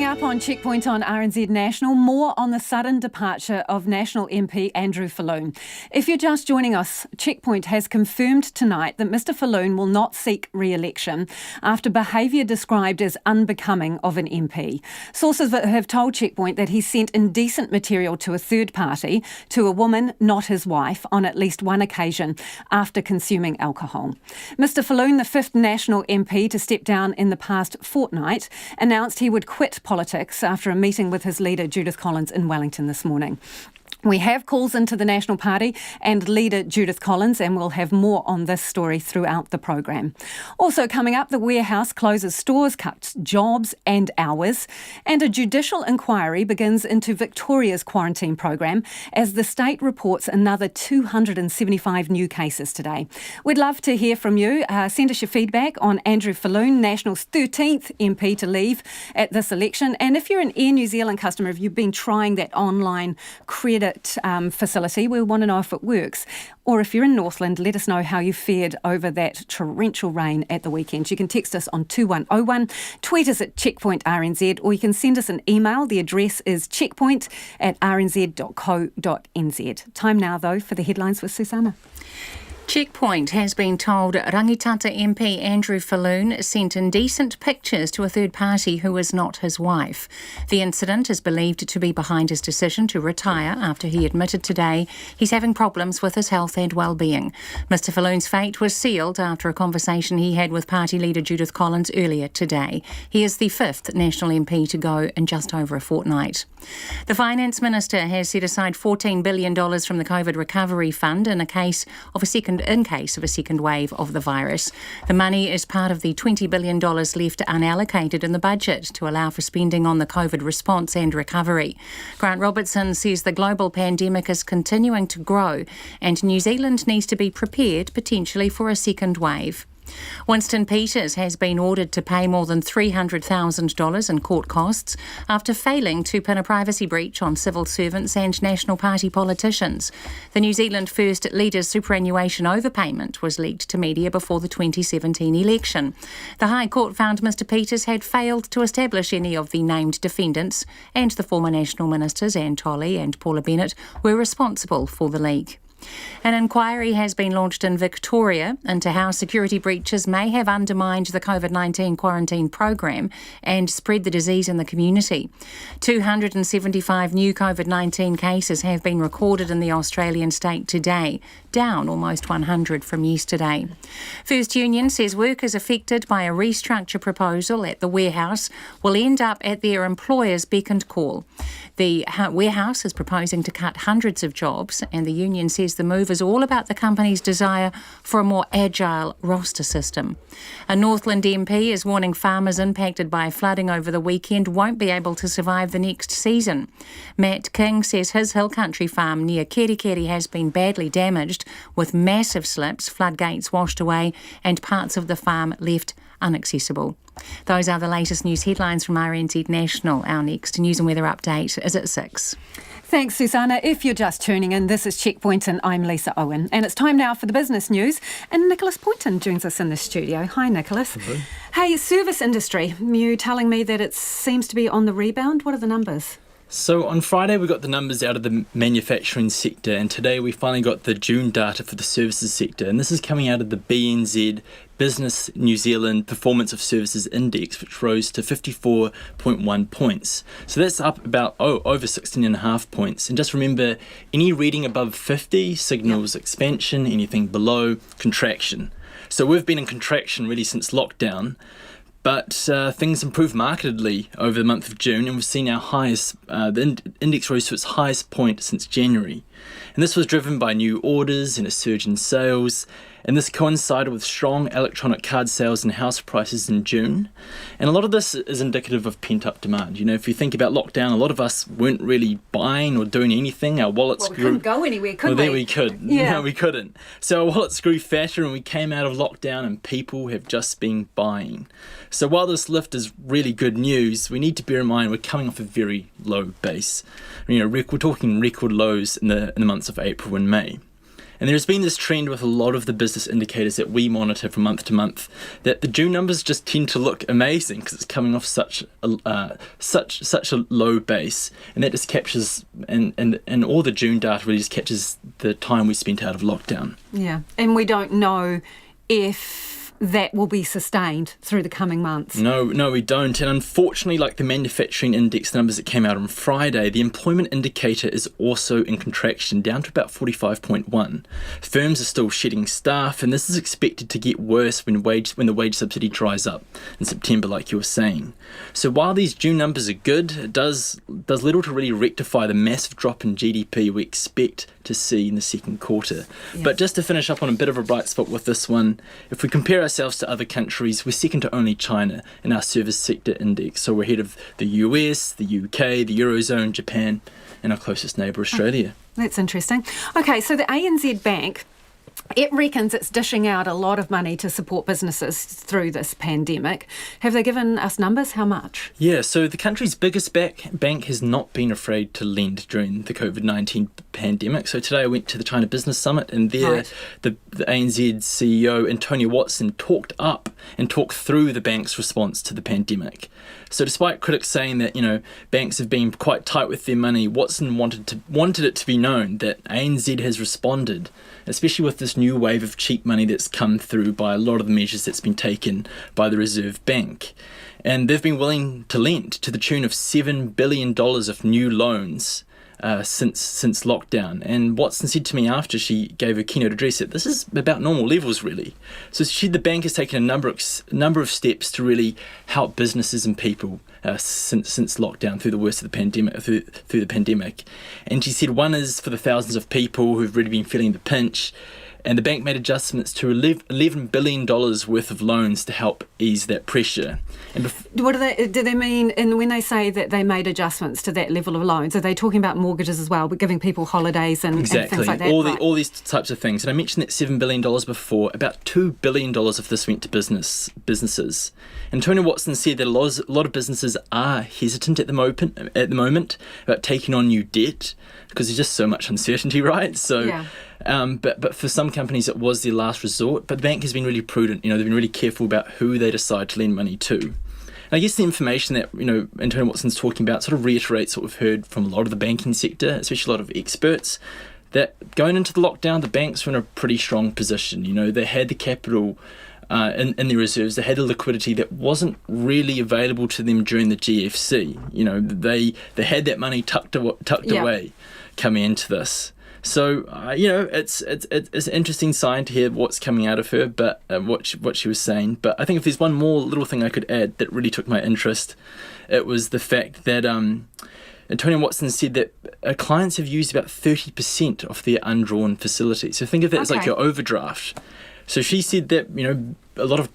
Up on Checkpoint on RNZ National, more on the sudden departure of National MP Andrew Fallon. If you're just joining us, Checkpoint has confirmed tonight that Mr Fallon will not seek re-election after behaviour described as unbecoming of an MP. Sources have told Checkpoint that he sent indecent material to a third party, to a woman, not his wife, on at least one occasion after consuming alcohol. Mr Fallon, the 5th National MP to step down in the past fortnight, announced he would quit politics after a meeting with his leader Judith Collins in Wellington this morning. We have calls into the National Party and leader Judith Collins, and we'll have more on this story throughout the program. Also coming up, the warehouse closes stores, cuts jobs and hours, and a judicial inquiry begins into Victoria's quarantine program as the state reports another 275 new cases today. We'd love to hear from you. Send us your feedback on Andrew Fallon, National's 13th MP to leave at this election. And if you're an Air New Zealand customer, if you've been trying that online credit facility, we want to know if it works. Or if you're in Northland, let us know how you fared over that torrential rain at the weekend. You can text us on 2101, tweet us at Checkpoint RNZ, or you can send us an email. The address is checkpoint@rnz.co.nz. Time now, though, for the headlines with Susanna. Checkpoint has been told Rangitata MP Andrew Fallon sent indecent pictures to a third party who is not his wife. The incident is believed to be behind his decision to retire after he admitted today he's having problems with his health and well-being. Mr Fallon's fate was sealed after a conversation he had with party leader Judith Collins earlier today. He is the 5th National MP to go in just over a fortnight. The Finance Minister has set aside $14 billion from the COVID Recovery Fund in case of a second wave of the virus. The money is part of the $20 billion left unallocated in the budget to allow for spending on the COVID response and recovery. Grant Robertson says the global pandemic is continuing to grow and New Zealand needs to be prepared potentially for a second wave. Winston Peters has been ordered to pay more than $300,000 in court costs after failing to pin a privacy breach on civil servants and National Party politicians. The New Zealand First Leader's superannuation overpayment was leaked to media before the 2017 election. The High Court found Mr Peters had failed to establish any of the named defendants, and the former National Ministers Anne Tolley and Paula Bennett were responsible for the leak. An inquiry has been launched in Victoria into how security breaches may have undermined the COVID-19 quarantine program and spread the disease in the community. 275 new COVID-19 cases have been recorded in the Australian state today, down almost 100 from yesterday. First Union says workers affected by a restructure proposal at the warehouse will end up at their employer's beck and call. The warehouse is proposing to cut hundreds of jobs, and the union says the move is all about the company's desire for a more agile roster system. A Northland MP is warning farmers impacted by flooding over the weekend won't be able to survive the next season. Matt King says his hill country farm near Kerikeri has been badly damaged, with massive slips, floodgates washed away, and parts of the farm left inaccessible. Those are the latest news headlines from RNZ National. Our next news and weather update is at 6. Thanks, Susanna. If you're just tuning in, this is Checkpoint and I'm Lisa Owen. And it's time now for the business news. And Nicholas Poynton joins us in the studio. Hi, Nicholas. Hello. Hey, service industry. You telling me that it seems to be on the rebound? What are the numbers? So on Friday we got the numbers out of the manufacturing sector, and today we finally got the June data for the services sector, and this is coming out of the BNZ Business New Zealand Performance of Services Index, which rose to 54.1 points. So that's up about over 16.5 points. And just remember, any reading above 50 signals expansion, anything below, contraction. So we've been in contraction really since lockdown. But things improved markedly over the month of June, and we've seen our highest, the index rose to its highest point since January. And this was driven by new orders and a surge in sales, and this coincided with strong electronic card sales and house prices in June. And a lot of this is indicative of pent-up demand. You know, if you think about lockdown, a lot of us weren't really buying or doing anything. Our wallets we grew... couldn't go anywhere, could we? Well, there we could. Yeah. No, we couldn't. So our wallets grew fatter and we came out of lockdown and people have just been buying. So while this lift is really good news, we need to bear in mind we're coming off a very low base. You know, we're talking record lows in the months of April and May. And there's been this trend with a lot of the business indicators that we monitor from month to month that the June numbers just tend to look amazing because it's coming off such a low base, and that just captures and all the June data really just captures the time we spent out of lockdown. Yeah, and we don't know if that will be sustained through the coming months. No, we don't. And unfortunately, like the manufacturing index numbers that came out on Friday, the employment indicator is also in contraction, down to about 45.1. Firms are still shedding staff, and this is expected to get worse when the wage subsidy dries up in September, like you were saying. So while these June numbers are good, it does little to really rectify the massive drop in GDP we expect to see in the second quarter. Yeah. But just to finish up on a bit of a bright spot with this one, if we compare ourselves to other countries, we're second to only China in our service sector index. So we're ahead of the US, the UK, the Eurozone, Japan, and our closest neighbour, Australia. That's interesting. Okay, so the ANZ Bank, it reckons it's dishing out a lot of money to support businesses through this pandemic. Have they given us numbers? How much? Yeah, so the country's biggest bank has not been afraid to lend during the COVID-19 pandemic. So today I went to the China Business Summit, and there the ANZ CEO, Antonia Watson, talked up and talked through the bank's response to the pandemic. So despite critics saying that, banks have been quite tight with their money, Watson wanted it to be known that ANZ has responded, especially with this new wave of cheap money that's come through by a lot of the measures that's been taken by the Reserve Bank. And they've been willing to lend to the tune of $7 billion of new loans since lockdown. And Watson said to me after she gave her keynote address that this is about normal levels, really. So the bank has taken a number of steps to really help businesses and people since lockdown, through the worst of the pandemic, through the pandemic. And she said one is for the thousands of people who've really been feeling the pinch. And the bank made adjustments to $11 billion worth of loans to help ease that pressure. And what do they mean? And when they say that they made adjustments to that level of loans, are they talking about mortgages as well, but giving people holidays and things like that? All these types of things. And I mentioned that $7 billion before. About $2 billion of this went to businesses. And Tony Watson said that a lot of businesses are hesitant at the moment about taking on new debt because there's just so much uncertainty, right? So. Yeah. But for some companies, it was their last resort. But the bank has been really prudent. They've been really careful about who they decide to lend money to. And I guess the information that Antonio Watson's talking about sort of reiterates what we've heard from a lot of the banking sector, especially a lot of experts, that going into the lockdown, the banks were in a pretty strong position. They had the capital in their reserves. They had the liquidity that wasn't really available to them during the GFC. They had that money tucked away coming into this. So, it's an interesting sign to hear what's coming out of her, but what she was saying. But I think if there's one more little thing I could add that really took my interest, it was the fact that Antonia Watson said that clients have used about 30% of their undrawn facility. So think of that as like your overdraft. So she said that, a lot of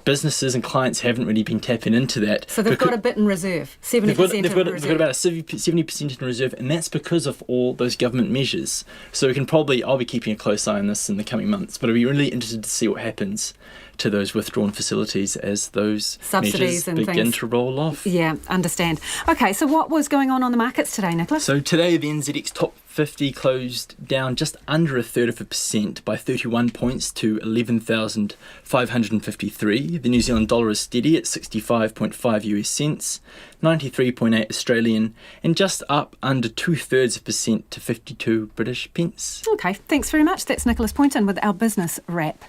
businesses and clients haven't really been tapping into that. So they've got a bit in reserve, 70% in reserve. They've got about a 70% in reserve, and that's because of all those government measures. So I'll be keeping a close eye on this in the coming months, but I'll be really interested to see what happens to those withdrawn facilities as those subsidies measures begin to roll off. Yeah, understand. Okay, so what was going on the markets today, Nicholas? So today the NZX Top 50 closed down just under 1/3% by 31 points to 11,553. The New Zealand dollar is steady at 65.5 US cents, 93.8 Australian, and just up under 2/3% to 52 British pence. Okay, thanks very much. That's Nicholas Poynton with our business wrap.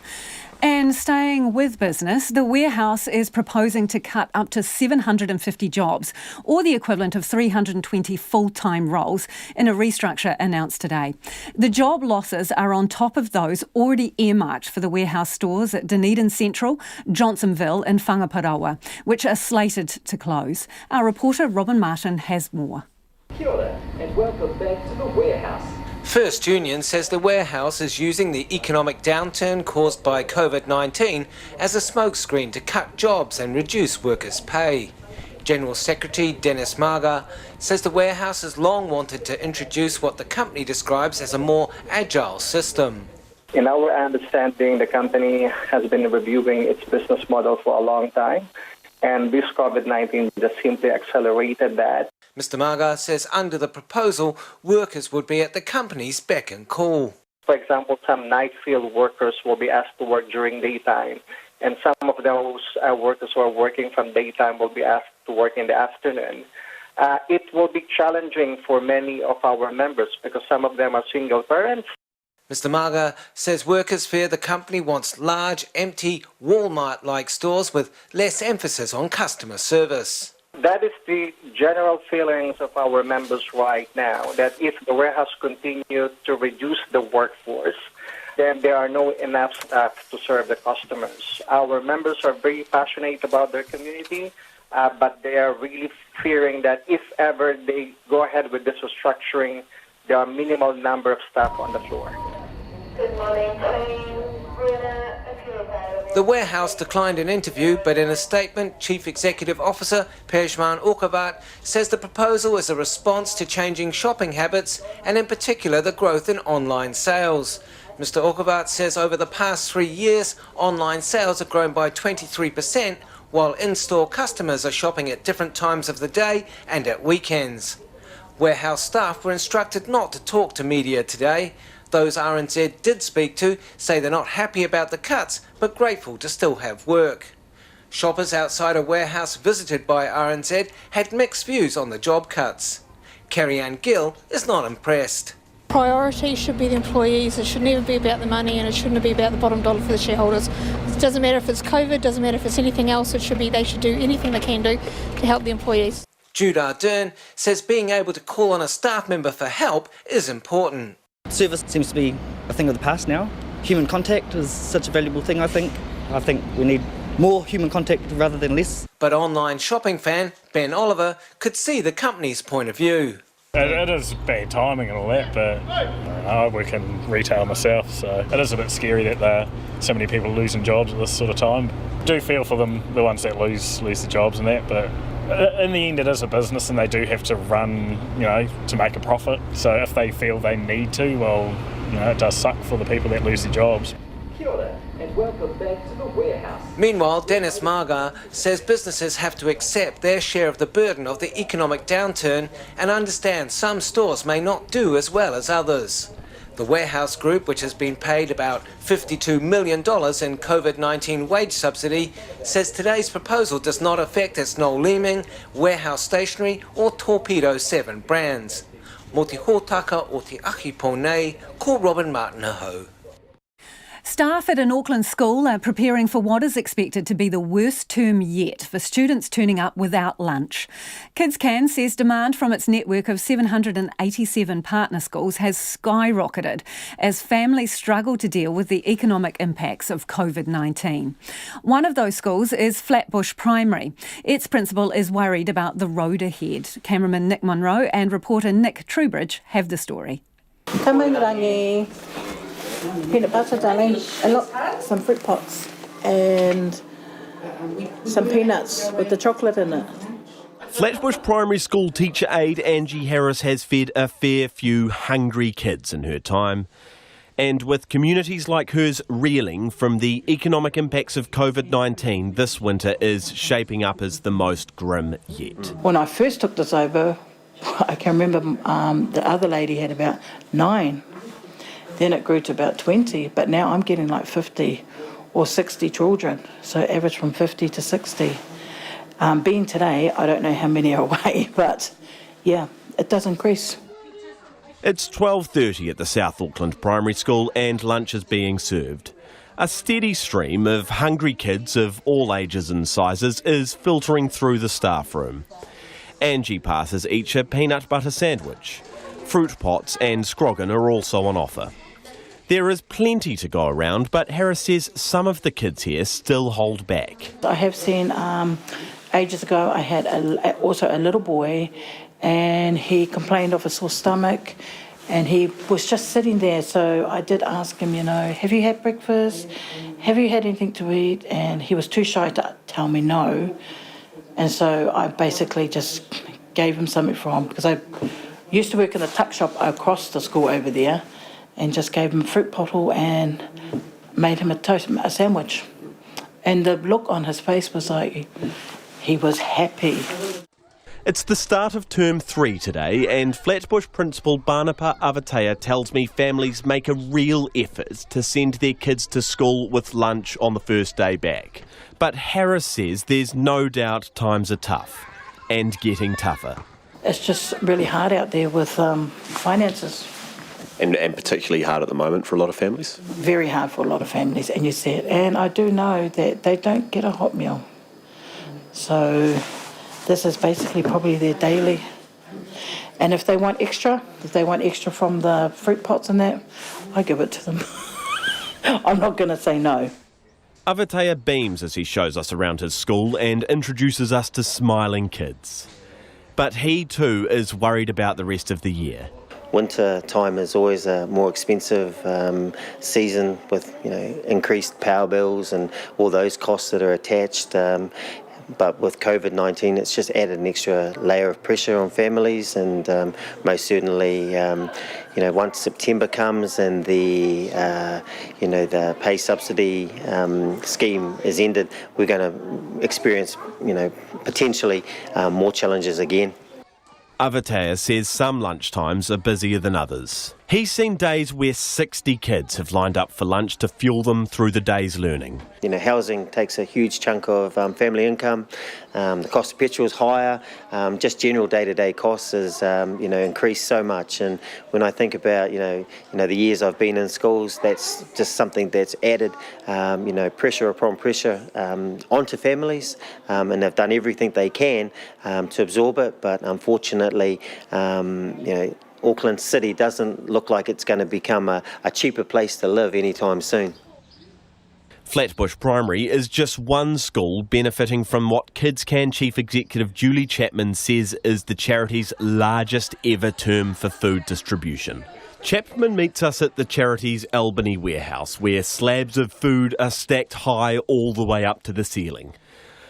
And staying with business, the warehouse is proposing to cut up to 750 jobs, or the equivalent of 320 full-time roles, in a restructure announced today. The job losses are on top of those already earmarked for the warehouse stores at Dunedin Central, Johnsonville and Whangaparoa, which are slated to close. Our reporter Robin Martin has more. Kia ora and welcome back to the warehouse. First Union says the warehouse is using the economic downturn caused by COVID-19 as a smokescreen to cut jobs and reduce workers' pay. General Secretary Dennis Marga says the warehouse has long wanted to introduce what the company describes as a more agile system. In our understanding, the company has been reviewing its business model for a long time, and this COVID-19 just simply accelerated that. Mr. Marga says under the proposal, workers would be at the company's beck and call. For example, some night field workers will be asked to work during daytime, and some of those workers who are working from daytime will be asked to work in the afternoon. It will be challenging for many of our members because some of them are single parents. Mr Marga says workers fear the company wants large, empty, Walmart-like stores with less emphasis on customer service. That is the general feelings of our members right now, that if the warehouse continues to reduce the workforce, then there are no enough staff to serve the customers. Our members are very passionate about their community, but they are really fearing that if ever they go ahead with this restructuring, there are minimal number of staff on the floor. Good morning, The warehouse declined an interview, but in a statement, Chief Executive Officer Pejman Okavat says the proposal is a response to changing shopping habits and in particular the growth in online sales. Mr Okavat says over the past 3 years, online sales have grown by 23%, while in-store customers are shopping at different times of the day and at weekends. Warehouse staff were instructed not to talk to media today. Those RNZ did speak to say they're not happy about the cuts, but grateful to still have work. Shoppers outside a warehouse visited by RNZ had mixed views on the job cuts. Kerry-Ann Gill is not impressed. Priority should be the employees. It should never be about the money, and it shouldn't be about the bottom dollar for the shareholders. It doesn't matter if it's COVID, doesn't matter if it's anything else. They should do anything they can do to help the employees. Jude Ardern says being able to call on a staff member for help is important. Service seems to be a thing of the past now. Human contact is such a valuable thing, I think. I think we need more human contact rather than less. But online shopping fan Ben Oliver could see the company's point of view. It is bad timing and all that, but I work in retail myself, so it is a bit scary that there are so many people losing jobs at this sort of time. I do feel for them, the ones that lose the jobs and that, but in the end it is a business and they do have to run, to make a profit. So if they feel they need to, well, it does suck for the people that lose their jobs. Kia ora, and welcome back to the warehouse. Meanwhile, Dennis Marga says businesses have to accept their share of the burden of the economic downturn and understand some stores may not do as well as others. The Warehouse Group, which has been paid about $52 million in COVID-19 wage subsidy, says today's proposal does not affect its Noel Leeming, Warehouse Stationery or Torpedo 7 brands. Mo te hōtaka o te ahi pōnei, ko Robin Martin-Aho. Staff at an Auckland school are preparing for what is expected to be the worst term yet for students turning up without lunch. Kids Can says demand from its network of 787 partner schools has skyrocketed as families struggle to deal with the economic impacts of COVID-19. One of those schools is Flatbush Primary. Its principal is worried about the road ahead. Cameraman Nick Monroe and reporter Nick Trubridge have the story. Tamarangi. Peanut butter, darling, and look, some fruit pots and some peanuts with the chocolate in it. Flatbush Primary School teacher aide Angie Harris has fed a fair few hungry kids in her time. And with communities like hers reeling from the economic impacts of COVID-19, this winter is shaping up as the most grim yet. When I first took this over, I can remember the other lady had about 9. Then it grew to about 20, but now I'm getting like 50 or 60 children, so average from 50 to 60. Being today, I don't know how many are away, but yeah, it does increase. It's 12:30 at the South Auckland Primary School and lunch is being served. A steady stream of hungry kids of all ages and sizes is filtering through the staff room. Angie passes each a peanut butter sandwich. Fruit pots and scroggin are also on offer. There is plenty to go around, but Harris says some of the kids here still hold back. I have seen ages ago I had also a little boy and he complained of a sore stomach and he was just sitting there. So I did ask him, have you had breakfast? Have you had anything to eat? And he was too shy to tell me no. And so I basically just gave him something from, because I used to work in a tuck shop across the school over there, and just gave him a fruit bottle and made him a sandwich. And the look on his face was like he was happy. It's the start of term 3 today, and Flatbush Principal Barnapa Avatea tells me families make a real effort to send their kids to school with lunch on the first day back. But Harris says there's no doubt times are tough, and getting tougher. It's just really hard out there with finances. And particularly hard at the moment for a lot of families? Very hard for a lot of families, and you see it. And I do know that they don't get a hot meal. So this is basically probably their daily. And if they want extra from the fruit pots and that, I give it to them. I'm not going to say no. Avatea beams as he shows us around his school and introduces us to smiling kids. But he too is worried about the rest of the year. Winter time is always a more expensive season with increased power bills and all those costs that are attached. But with COVID-19, it's just added an extra layer of pressure on families, and most certainly, once September comes and the pay subsidy scheme is ended, we're going to experience, potentially more challenges again. Avatea says some lunchtimes are busier than others. He's seen days where 60 kids have lined up for lunch to fuel them through the day's learning. Housing takes a huge chunk of family income. The cost of petrol is higher. Just general day-to-day costs has increased so much. And when I think about the years I've been in schools, that's just something that's added pressure upon pressure onto families, and they've done everything they can to absorb it. But unfortunately, Auckland City doesn't look like it's going to become a cheaper place to live anytime soon. Flatbush Primary is just one school benefiting from what Kids Can Chief Executive Julie Chapman says is the charity's largest ever term for food distribution. Chapman meets us at the charity's Albany warehouse, where slabs of food are stacked high all the way up to the ceiling.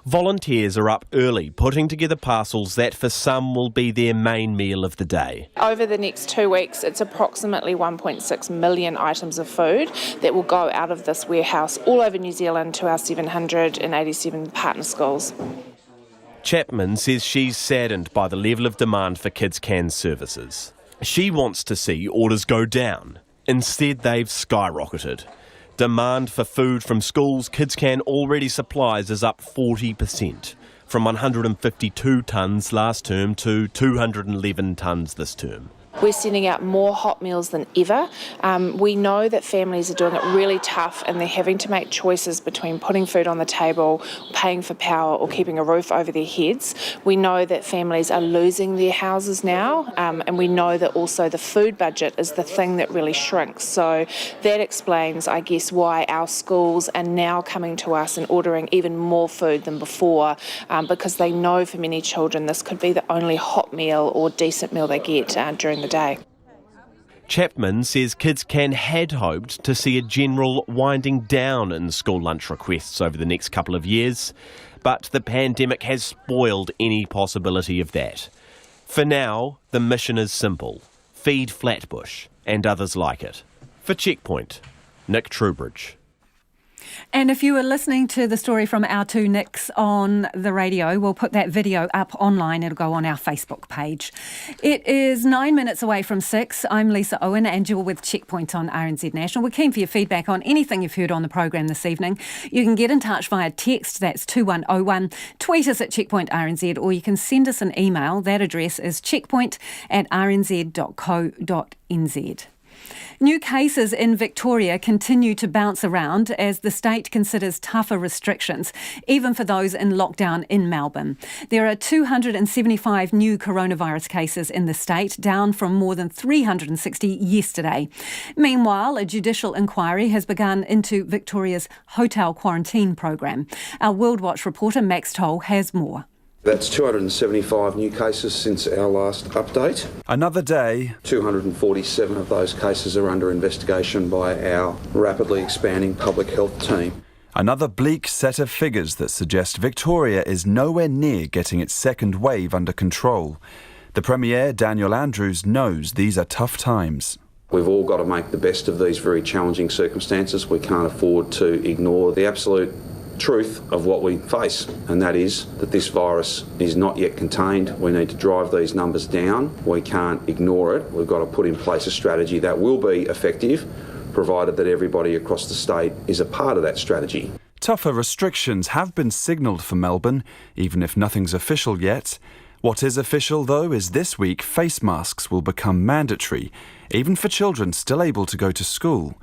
Volunteers are up early, putting together parcels that for some will be their main meal of the day. Over the next 2 weeks, it's approximately 1.6 million items of food that will go out of this warehouse all over New Zealand to our 787 partner schools. Chapman says she's saddened by the level of demand for Kids Can services. She wants to see orders go down. Instead, they've skyrocketed. Demand for food from schools Kids Can already supplies is up 40%, from 152 tonnes last term to 211 tonnes this term. We're sending out more hot meals than ever. We know that families are doing it really tough and they're having to make choices between putting food on the table, paying for power or keeping a roof over their heads. We know that families are losing their houses now, and we know that also the food budget is the thing that really shrinks. So that explains, I guess, why our schools are now coming to us and ordering even more food than before, because they know for many children this could be the only hot meal or decent meal they get during the day. Chapman says Kids Can had hoped to see a general winding down in school lunch requests over the next couple of years, but the pandemic has spoiled any possibility of that. For now, the mission is simple: feed Flatbush and others like it. For Checkpoint, Nick Trubridge. And if you were listening to the story from our two Nicks on the radio, we'll put that video up online. It'll go on our Facebook page. It is 9 minutes away from 6. I'm Lisa Owen and you're with Checkpoint on RNZ National. We're keen for your feedback on anything you've heard on the program this evening. You can get in touch via text, that's 2101. Tweet us at Checkpoint RNZ, or you can send us an email. That address is checkpoint@rnz.co.nz. New cases in Victoria continue to bounce around as the state considers tougher restrictions, even for those in lockdown in Melbourne. There are 275 new coronavirus cases in the state, down from more than 360 yesterday. Meanwhile, a judicial inquiry has begun into Victoria's hotel quarantine program. Our World Watch reporter Max Toll has more. That's 275 new cases since our last update. Another day. 247 of those cases are under investigation by our rapidly expanding public health team. Another bleak set of figures that suggest Victoria is nowhere near getting its second wave under control. The Premier, Daniel Andrews, knows these are tough times. We've all got to make the best of these very challenging circumstances. We can't afford to ignore the absolute truth of what we face, and that is that this virus is not yet contained. We need to drive these numbers down. We can't ignore it. We've got to put in place a strategy that will be effective, provided that everybody across the state is a part of that strategy. Tougher restrictions have been signalled for Melbourne, even if nothing's official yet. What is official, though, is this week face masks will become mandatory, even for children still able to go to school.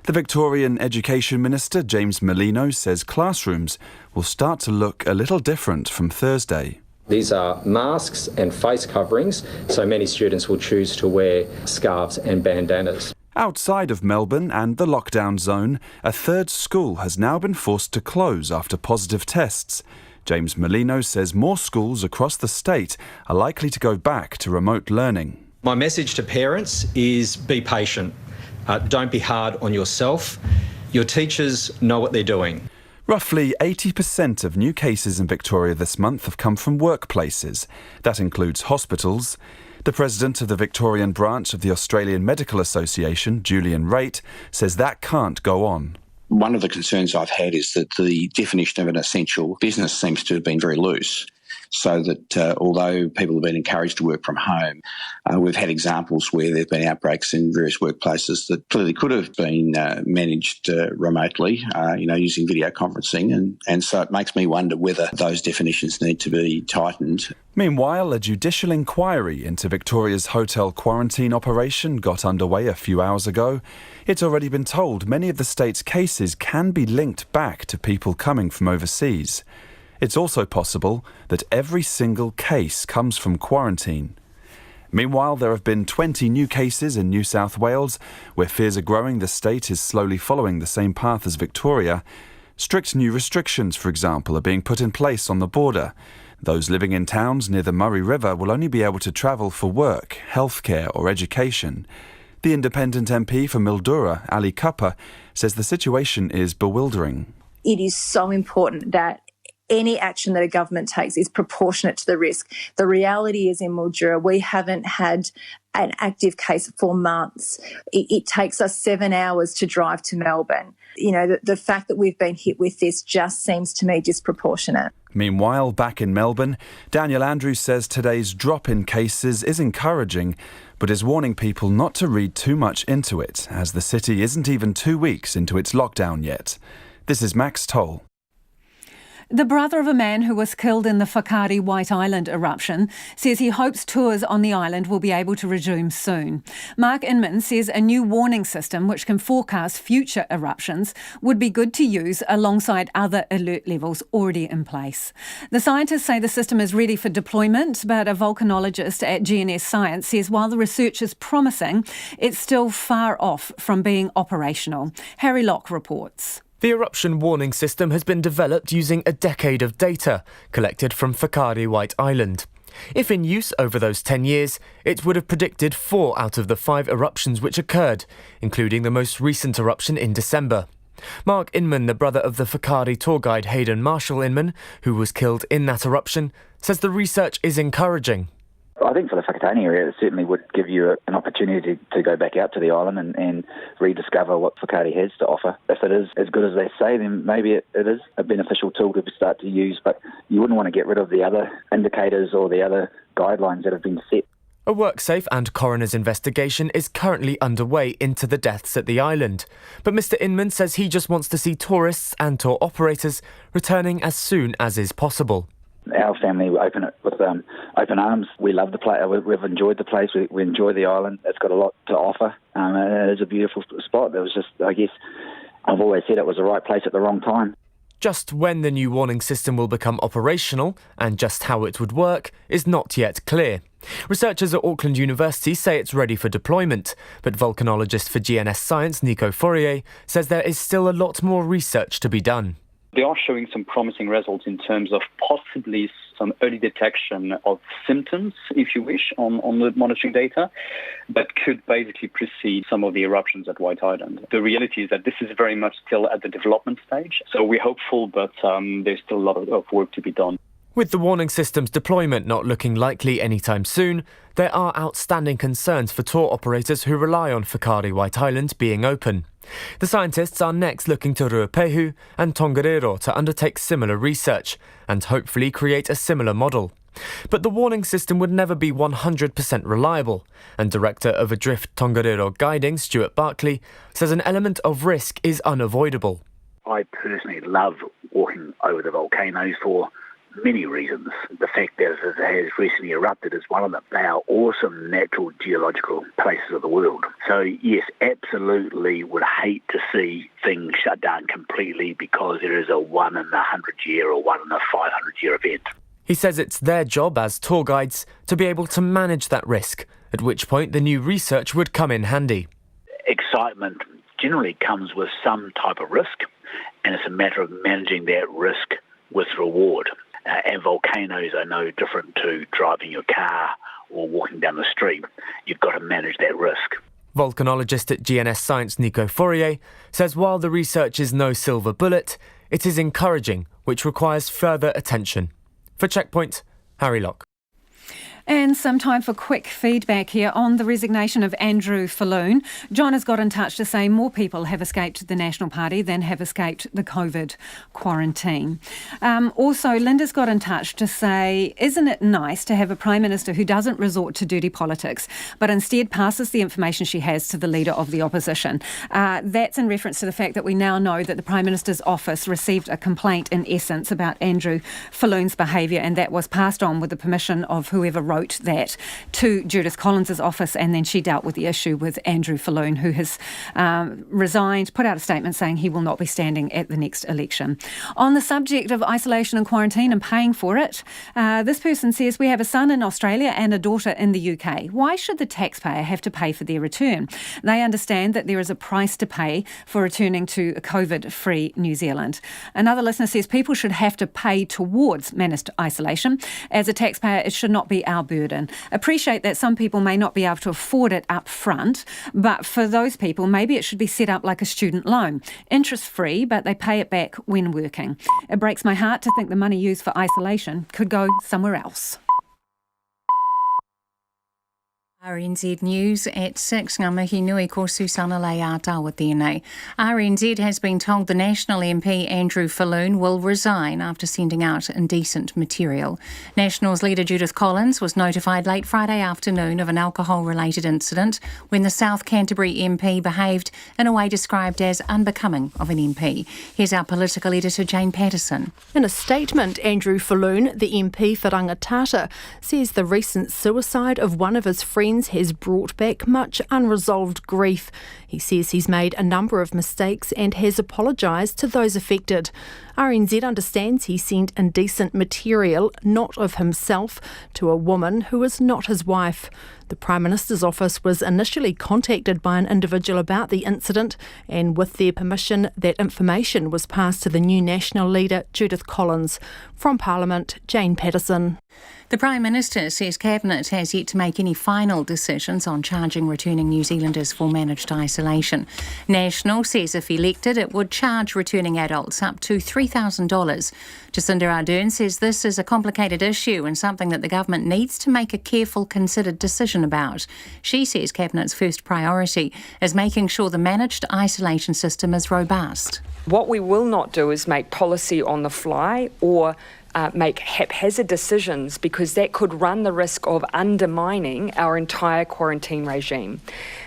The Victorian Education Minister, James Merlino, says classrooms will start to look a little different from Thursday. These are masks and face coverings, so many students will choose to wear scarves and bandanas. Outside of Melbourne and the lockdown zone, a third school has now been forced to close after positive tests. James Merlino says more schools across the state are likely to go back to remote learning. My message to parents is be patient. Don't be hard on yourself. Your teachers know what they're doing. Roughly 80% of new cases in Victoria this month have come from workplaces. That includes hospitals. The president of the Victorian branch of the Australian Medical Association, Julian Raitt, says that can't go on. One of the concerns I've had is that the definition of an essential business seems to have been very loose. So that although people have been encouraged to work from home, we've had examples where there have been outbreaks in various workplaces that clearly could have been managed remotely, using video conferencing. And so it makes me wonder whether those definitions need to be tightened. Meanwhile, a judicial inquiry into Victoria's hotel quarantine operation got underway a few hours ago. It's already been told many of the state's cases can be linked back to people coming from overseas. It's also possible that every single case comes from quarantine. Meanwhile, there have been 20 new cases in New South Wales, where fears are growing the state is slowly following the same path as Victoria. Strict new restrictions, for example, are being put in place on the border. Those living in towns near the Murray River will only be able to travel for work, healthcare or education. The independent MP for Mildura, Ali Kappa, says the situation is bewildering. It is so important that any action that a government takes is proportionate to the risk. The reality is in Mildura, we haven't had an active case for months. It takes us 7 hours to drive to Melbourne. The fact that we've been hit with this just seems to me disproportionate. Meanwhile, back in Melbourne, Daniel Andrews says today's drop in cases is encouraging, but is warning people not to read too much into it, as the city isn't even 2 weeks into its lockdown yet. This is Max Toll. The brother of a man who was killed in the Whakaari White Island eruption says he hopes tours on the island will be able to resume soon. Mark Inman says a new warning system which can forecast future eruptions would be good to use alongside other alert levels already in place. The scientists say the system is ready for deployment, but a volcanologist at GNS Science says while the research is promising, it's still far off from being operational. Harry Locke reports. The eruption warning system has been developed using a decade of data collected from Whakaari White Island. If in use over those 10 years, it would have predicted 4 out of the 5 eruptions which occurred, including the most recent eruption in December. Mark Inman, the brother of the Whakaari tour guide Hayden Marshall Inman, who was killed in that eruption, says the research is encouraging. I think for the Whakatane area, it certainly would give you an opportunity to go back out to the island and rediscover what Whakaari has to offer. If it is as good as they say, then maybe it is a beneficial tool to start to use, but you wouldn't want to get rid of the other indicators or the other guidelines that have been set. A WorkSafe and coroner's investigation is currently underway into the deaths at the island. But Mr Inman says he just wants to see tourists and tour operators returning as soon as is possible. Our family will open it with open arms. We love the place. We've enjoyed the place. We enjoy the island. It's got a lot to offer. It is a beautiful spot. It was just, I guess, I've always said it was the right place at the wrong time. Just when the new warning system will become operational and just how it would work is not yet clear. Researchers at Auckland University say it's ready for deployment, but volcanologist for GNS Science Nico Fourier says there is still a lot more research to be done. They are showing some promising results in terms of possibly some early detection of symptoms, if you wish, on the monitoring data that could basically precede some of the eruptions at White Island. The reality is that this is very much still at the development stage, so we're hopeful, but there's still a lot of work to be done. With the warning system's deployment not looking likely anytime soon, there are outstanding concerns for tour operators who rely on Whakaari White Island being open. The scientists are next looking to Ruapehu and Tongariro to undertake similar research and hopefully create a similar model. But the warning system would never be 100% reliable, and Director of Adrift Tongariro Guiding, Stuart Barkley, says an element of risk is unavoidable. I personally love walking over the volcanoes for many reasons. The fact that it has recently erupted is one of them. They are awesome natural geological places of the world. So yes, absolutely would hate to see things shut down completely because there is a 1 in a 100 year or 1 in a 500 year event. He says it's their job as tour guides to be able to manage that risk, at which point the new research would come in handy. Excitement generally comes with some type of risk, and it's a matter of managing that risk with reward. And volcanoes are no different to driving your car or walking down the street. You've got to manage that risk. Volcanologist at GNS Science Nico Fourier says while the research is no silver bullet, it is encouraging, which requires further attention. For Checkpoint, Harry Locke. And some time for quick feedback here on the resignation of Andrew Fallon. John has got in touch to say more people have escaped the National Party than have escaped the COVID quarantine. Also, Linda's got in touch to say, isn't it nice to have a Prime Minister who doesn't resort to dirty politics, but instead passes the information she has to the Leader of the Opposition? That's in reference to the fact that we now know that the Prime Minister's office received a complaint, in essence, about Andrew Fallon's behaviour, and that was passed on with the permission of whoever wrote that to Judith Collins's office, and then she dealt with the issue with Andrew Fallon, who has resigned, put out a statement saying he will not be standing at the next election. On the subject of isolation and quarantine and paying for it, this person says, we have a son in Australia and a daughter in the UK. Why should the taxpayer have to pay for their return? They understand that there is a price to pay for returning to a COVID-free New Zealand. Another listener says people should have to pay towards managed isolation. As a taxpayer, it should not be our burden. Appreciate that some people may not be able to afford it up front, but for those people, maybe it should be set up like a student loan. Interest-free, but they pay it back when working. It breaks my heart to think the money used for isolation could go somewhere else. RNZ News at 6. Ngā mihi nui ko Susana Leata tēnei. RNZ has been told the National MP Andrew Fallon will resign after sending out indecent material. Nationals leader Judith Collins was notified late Friday afternoon of an alcohol-related incident when the South Canterbury MP behaved in a way described as unbecoming of an MP. Here's our political editor Jane Patterson. In a statement, Andrew Fallon, the MP for Rangatata, says the recent suicide of one of his friends has brought back much unresolved grief. He says he's made a number of mistakes and has apologised to those affected. RNZ understands he sent indecent material, not of himself, to a woman who is not his wife. The Prime Minister's office was initially contacted by an individual about the incident, and with their permission, that information was passed to the new National leader, Judith Collins. From Parliament, Jane Patterson. The Prime Minister says Cabinet has yet to make any final decisions on charging returning New Zealanders for managed isolation. National says if elected, it would charge returning adults up to $3,000. Jacinda Ardern says this is a complicated issue and something that the government needs to make a careful, considered decision about. She says Cabinet's first priority is making sure the managed isolation system is robust. What we will not do is make policy on the fly or make haphazard decisions, because that could run the risk of undermining our entire quarantine regime.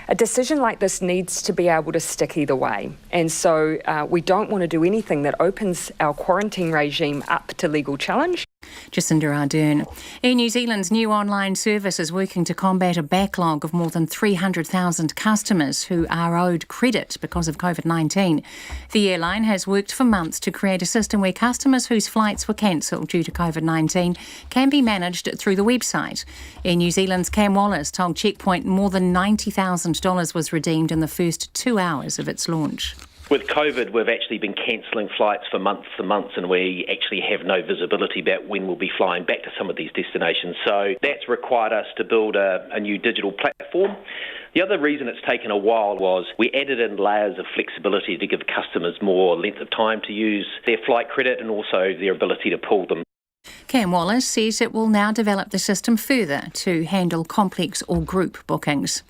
A decision like this needs to be able to stick either way, and so we don't want to do anything that opens our quarantine regime up to legal challenge. Jacinda Ardern. Air New Zealand's new online service is working to combat a backlog of more than 300,000 customers who are owed credit because of COVID-19. The airline has worked for months to create a system where customers whose flights were cancelled due to COVID-19 can be managed through the website. Air New Zealand's Cam Wallace told Checkpoint more than $90,000 was redeemed in the first 2 hours of its launch. With COVID, we've actually been cancelling flights for months and months, and we actually have no visibility about when we'll be flying back to some of these destinations. So that's required us to build a new digital platform. The other reason it's taken a while was we added in layers of flexibility to give customers more length of time to use their flight credit and also their ability to pull them. Cam Wallace says it will now develop the system further to handle complex or group bookings.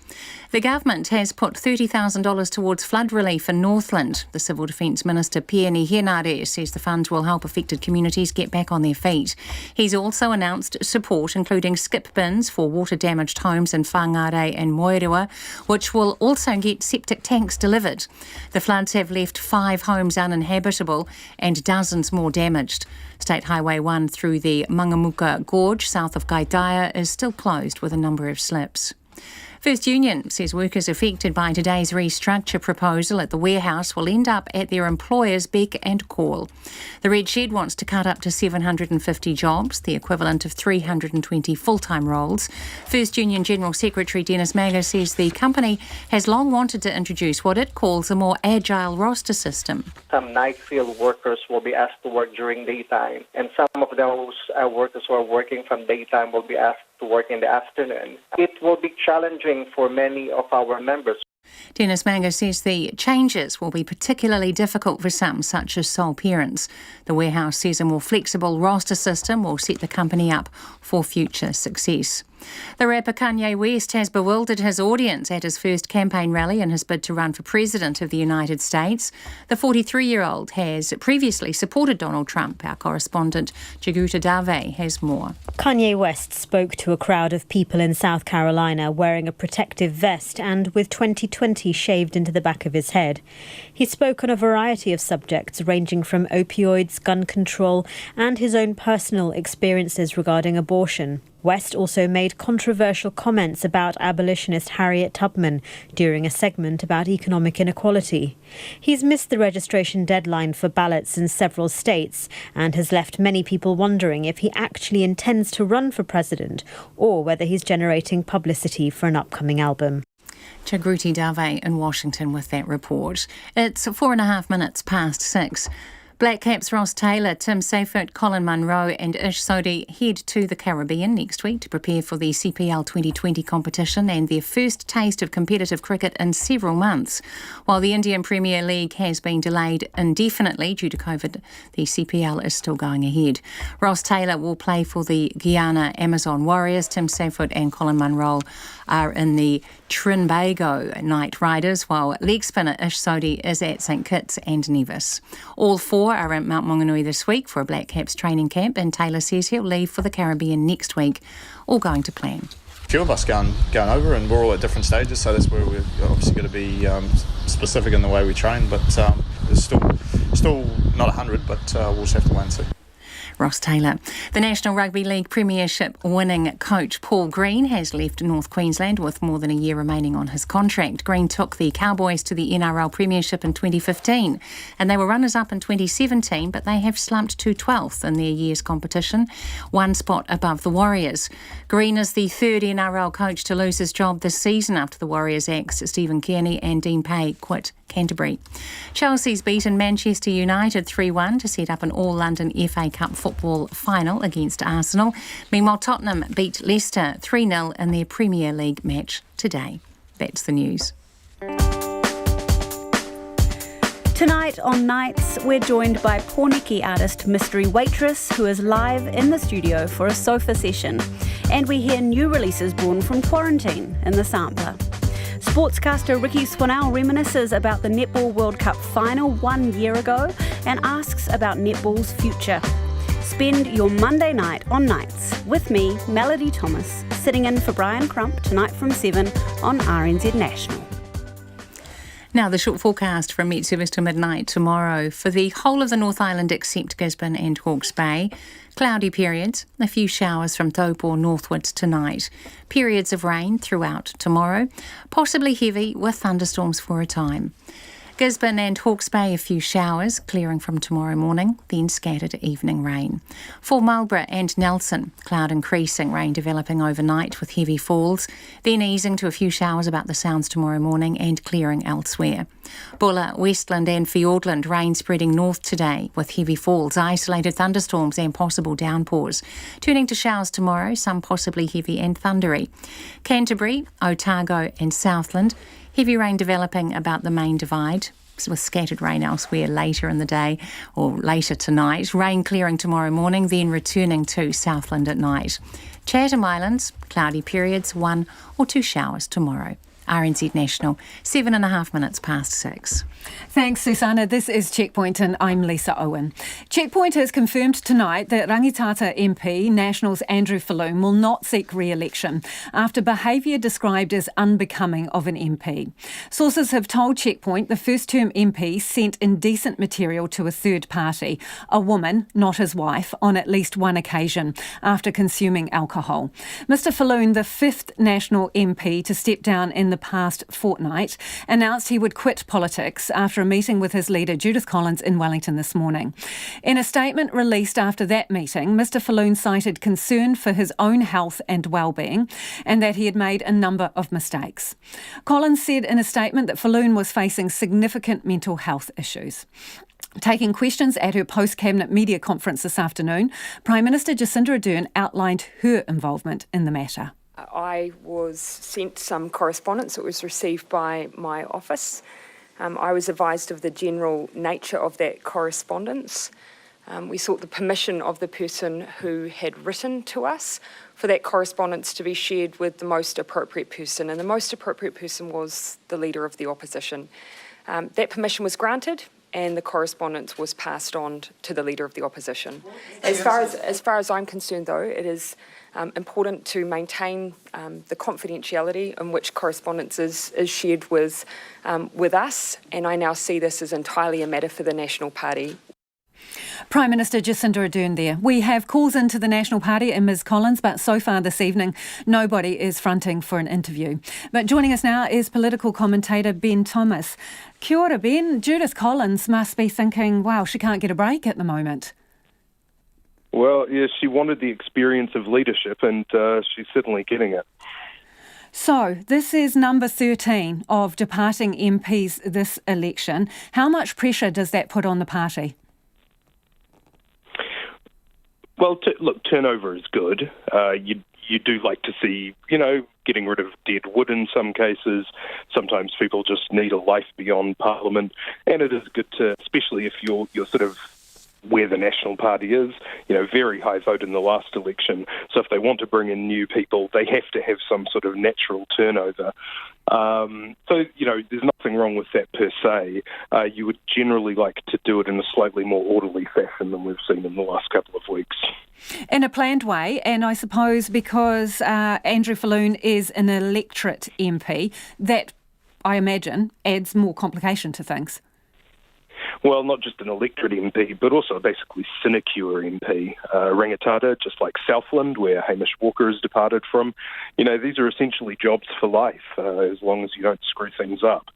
The government has put $30,000 towards flood relief in Northland. The Civil Defence Minister Peeni Henare says the funds will help affected communities get back on their feet. He's also announced support including skip bins for water-damaged homes in Whangare and Moerewa, which will also get septic tanks delivered. The floods have left 5 homes uninhabitable and dozens more damaged. State Highway 1 through the Mangamuka Gorge south of Gaidaya is still closed with a number of slips. First Union says workers affected by today's restructure proposal at the warehouse will end up at their employer's beck and call. The Red Shed wants to cut up to 750 jobs, the equivalent of 320 full-time roles. First Union General Secretary Dennis Magger says the company has long wanted to introduce what it calls a more agile roster system. Some night field workers will be asked to work during daytime, and some of those workers who are working from daytime will be asked to work in the afternoon. It will be challenging for many of our members. Dennis Magger says the changes will be particularly difficult for some, such as sole parents. The warehouse says a more flexible roster system will set the company up for future success. The rapper Kanye West has bewildered his audience at his first campaign rally in his bid to run for President of the United States. The 43-year-old has previously supported Donald Trump. Our correspondent, Jaguta Dave, has more. Kanye West spoke to a crowd of people in South Carolina wearing a protective vest and with 2020 shaved into the back of his head. He spoke on a variety of subjects ranging from opioids, gun control, and his own personal experiences regarding abortion. West also made controversial comments about abolitionist Harriet Tubman during a segment about economic inequality. He's missed the registration deadline for ballots in several states and has left many people wondering if he actually intends to run for president or whether he's generating publicity for an upcoming album. Chagruti Dave in Washington with that report. It's 4.5 minutes past 6. Black Caps Ross Taylor, Tim Seifert, Colin Munro and Ish Sodhi head to the Caribbean next week to prepare for the CPL 2020 competition and their first taste of competitive cricket in several months. While the Indian Premier League has been delayed indefinitely due to COVID, the CPL is still going ahead. Ross Taylor will play for the Guyana Amazon Warriors. Tim Seifert and Colin Munro are in the Trinbago Knight Riders, while leg spinner Ish Sodhi is at St Kitts and Nevis. All 4 are at Mount Maunganui this week for a Black Caps training camp, and Taylor says he'll leave for the Caribbean next week, all going to plan. A few of us going over, and we're all at different stages, so that's where we're obviously going to be specific in the way we train, but it's still not 100, but we'll just have to wait and see. Ross Taylor. The National Rugby League Premiership winning coach Paul Green has left North Queensland with more than a year remaining on his contract. Green took the Cowboys to the NRL Premiership in 2015 and they were runners-up in 2017, but they have slumped to 12th in their year's competition, 1 spot above the Warriors. Green is the 3rd NRL coach to lose his job this season after the Warriors ex Stephen Kearney and Dean Pay quit Canterbury. Chelsea's beaten Manchester United 3-1 to set up an all-London FA Cup football final against Arsenal. Meanwhile, Tottenham beat Leicester 3-0 in their Premier League match today. That's the news. Tonight on Nights, we're joined by Pōneke artist Mystery Waitress, who is live in the studio for a sofa session. And we hear new releases born from quarantine in the sampler. Sportscaster Ricky Swanell reminisces about the Netball World Cup final 1 year ago and asks about netball's future. Spend your Monday night on Nights with me, Melody Thomas, sitting in for Brian Crump tonight from 7 on RNZ National. Now, the short forecast from Met Service to midnight tomorrow for the whole of the North Island except Gisborne and Hawke's Bay. Cloudy periods, a few showers from Taupo northwards tonight. Periods of rain throughout tomorrow, possibly heavy with thunderstorms for a time. Gisborne and Hawke's Bay, a few showers, clearing from tomorrow morning, then scattered evening rain. For Marlborough and Nelson, cloud increasing, rain developing overnight with heavy falls, then easing to a few showers about the Sounds tomorrow morning and clearing elsewhere. Bulla, Westland and Fiordland, rain spreading north today with heavy falls, isolated thunderstorms and possible downpours. Turning to showers tomorrow, some possibly heavy and thundery. Canterbury, Otago and Southland, heavy rain developing about the main divide. with scattered rain elsewhere later in the day or later tonight. Rain clearing tomorrow morning, then returning to Southland at night. Chatham Islands, cloudy periods, 1 or 2 showers tomorrow. RNZ National, 7.5 minutes past 6. Thanks, Susanna. This is Checkpoint and I'm Lisa Owen. Checkpoint has confirmed tonight that Rangitata MP Nationals Andrew Fallon will not seek re-election after behaviour described as unbecoming of an MP. Sources have told Checkpoint the first-term MP sent indecent material to a third party, a woman, not his wife, on at least one occasion after consuming alcohol. Mr Fallon, the fifth National MP to step down in the past fortnight, announced he would quit politics after a meeting with his leader Judith Collins in Wellington this morning. In a statement released after that meeting, Mr Fallon cited concern for his own health and well-being and that he had made a number of mistakes. Collins said in a statement that Fallon was facing significant mental health issues. Taking questions at her post-cabinet media conference this afternoon, Prime Minister Jacinda Ardern outlined her involvement in the matter. I was sent some correspondence that was received by my office. I was advised of the general nature of that correspondence. We sought the permission of the person who had written to us for that correspondence to be shared with the most appropriate person, and the most appropriate person was the Leader of the Opposition. That permission was granted, and the correspondence was passed on to the Leader of the Opposition. As far as I'm concerned, though, it is important to maintain the confidentiality in which correspondence is shared with us, and I now see this as entirely a matter for the National Party. Prime Minister Jacinda Ardern there. We have calls into the National Party and Ms Collins, but so far this evening, nobody is fronting for an interview. But joining us now is political commentator Ben Thomas. Kia ora, Ben. Judith Collins must be thinking, wow, she can't get a break at the moment. Well, yeah, she wanted the experience of leadership, and she's certainly getting it. So, this is number 13 of departing MPs this election. How much pressure does that put on the party? Well, look, turnover is good. You do like to see, getting rid of dead wood in some cases. Sometimes people just need a life beyond Parliament, and it is good to, especially if you're sort of where the National Party is, very high vote in the last election. So if they want to bring in new people, they have to have some sort of natural turnover. So, there's nothing wrong with that per se. You would generally like to do it in a slightly more orderly fashion than we've seen in the last couple of weeks. In a planned way, and I suppose because Andrew Fallon is an electorate MP, that, I imagine, adds more complication to things. Well, not just an electorate MP, but also basically sinecure MP. Rangitata, just like Southland, where Hamish Walker has departed from. These are essentially jobs for life, as long as you don't screw things up.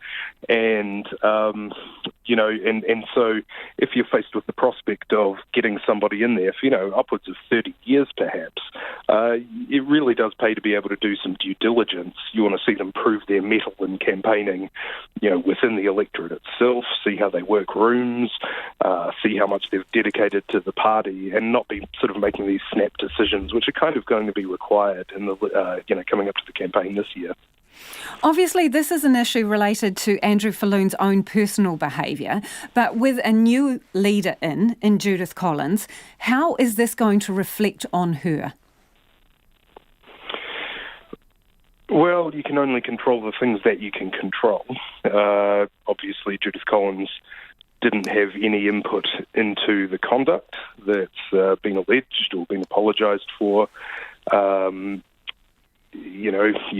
And, and so if you're faced with the prospect of getting somebody in there for, upwards of 30 years perhaps, it really does pay to be able to do some due diligence. You want to see them prove their mettle in campaigning, within the electorate itself, see how they work rooms, see how much they've dedicated to the party, and not be sort of making these snap decisions, which are kind of going to be required in the coming up to the campaign this year. Obviously, this is an issue related to Andrew Fallon's own personal behaviour, but with a new leader in Judith Collins, how is this going to reflect on her? Well, you can only control the things that you can control. Obviously, Judith Collins didn't have any input into the conduct that's been alleged or been apologised for. You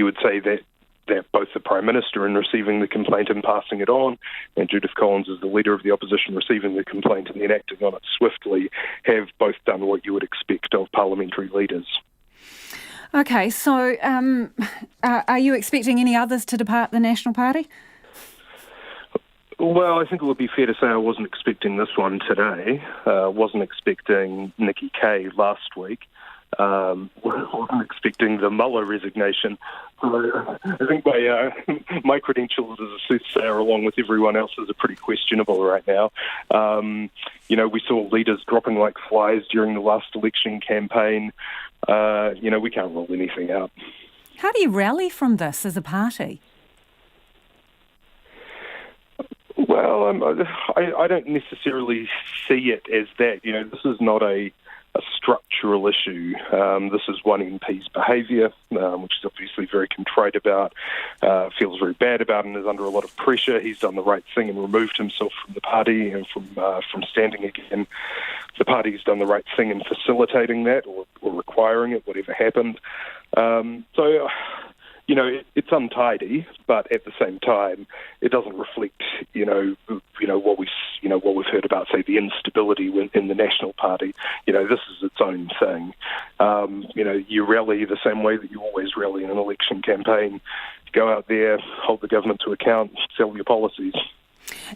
would say that both the Prime Minister in receiving the complaint and passing it on, and Judith Collins as the Leader of the Opposition receiving the complaint and then acting on it swiftly, have both done what you would expect of parliamentary leaders. Okay, so are you expecting any others to depart the National Party? Well, I think it would be fair to say I wasn't expecting this one today. Wasn't expecting Nikki Kay last week. Wasn't expecting the Muller resignation. So I think my credentials as a soothsayer, along with everyone else's, are pretty questionable right now. We saw leaders dropping like flies during the last election campaign. We can't rule anything out. How do you rally from this as a party? Well, Well, I don't necessarily see it as that. This is not a structural issue. This is one MP's behaviour, which is obviously very contrite about, feels very bad about, and is under a lot of pressure. He's done the right thing and removed himself from the party and from standing again. The party's done the right thing in facilitating that or requiring it, whatever happened. It's untidy, but at the same time, it doesn't reflect, what we've heard about, say, the instability in the National Party. This is its own thing. You rally the same way that you always rally in an election campaign. You go out there, hold the government to account, sell your policies.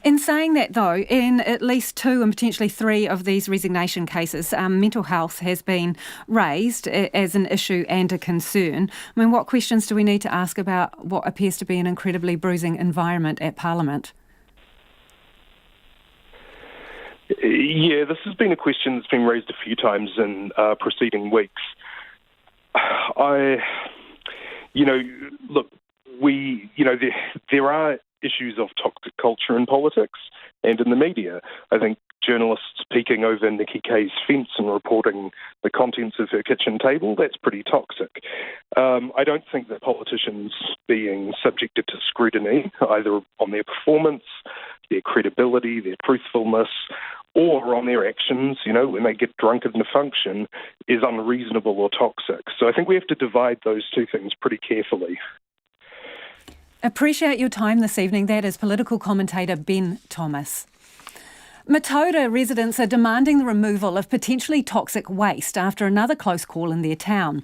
In saying that, though, in at least 2 and potentially 3 of these resignation cases, mental health has been raised as an issue and a concern. I mean, what questions do we need to ask about what appears to be an incredibly bruising environment at Parliament? Yeah, this has been a question that's been raised a few times in preceding weeks. There are issues of toxic culture in politics and in the media. I think journalists peeking over Nikki Kay's fence and reporting the contents of her kitchen table, that's pretty toxic. I don't think that politicians being subjected to scrutiny, either on their performance, their credibility, their truthfulness, or on their actions, when they get drunk in the function, is unreasonable or toxic. So I think we have to divide those two things pretty carefully. Appreciate your time this evening. That is political commentator Ben Thomas. Matoda residents are demanding the removal of potentially toxic waste after another close call in their town.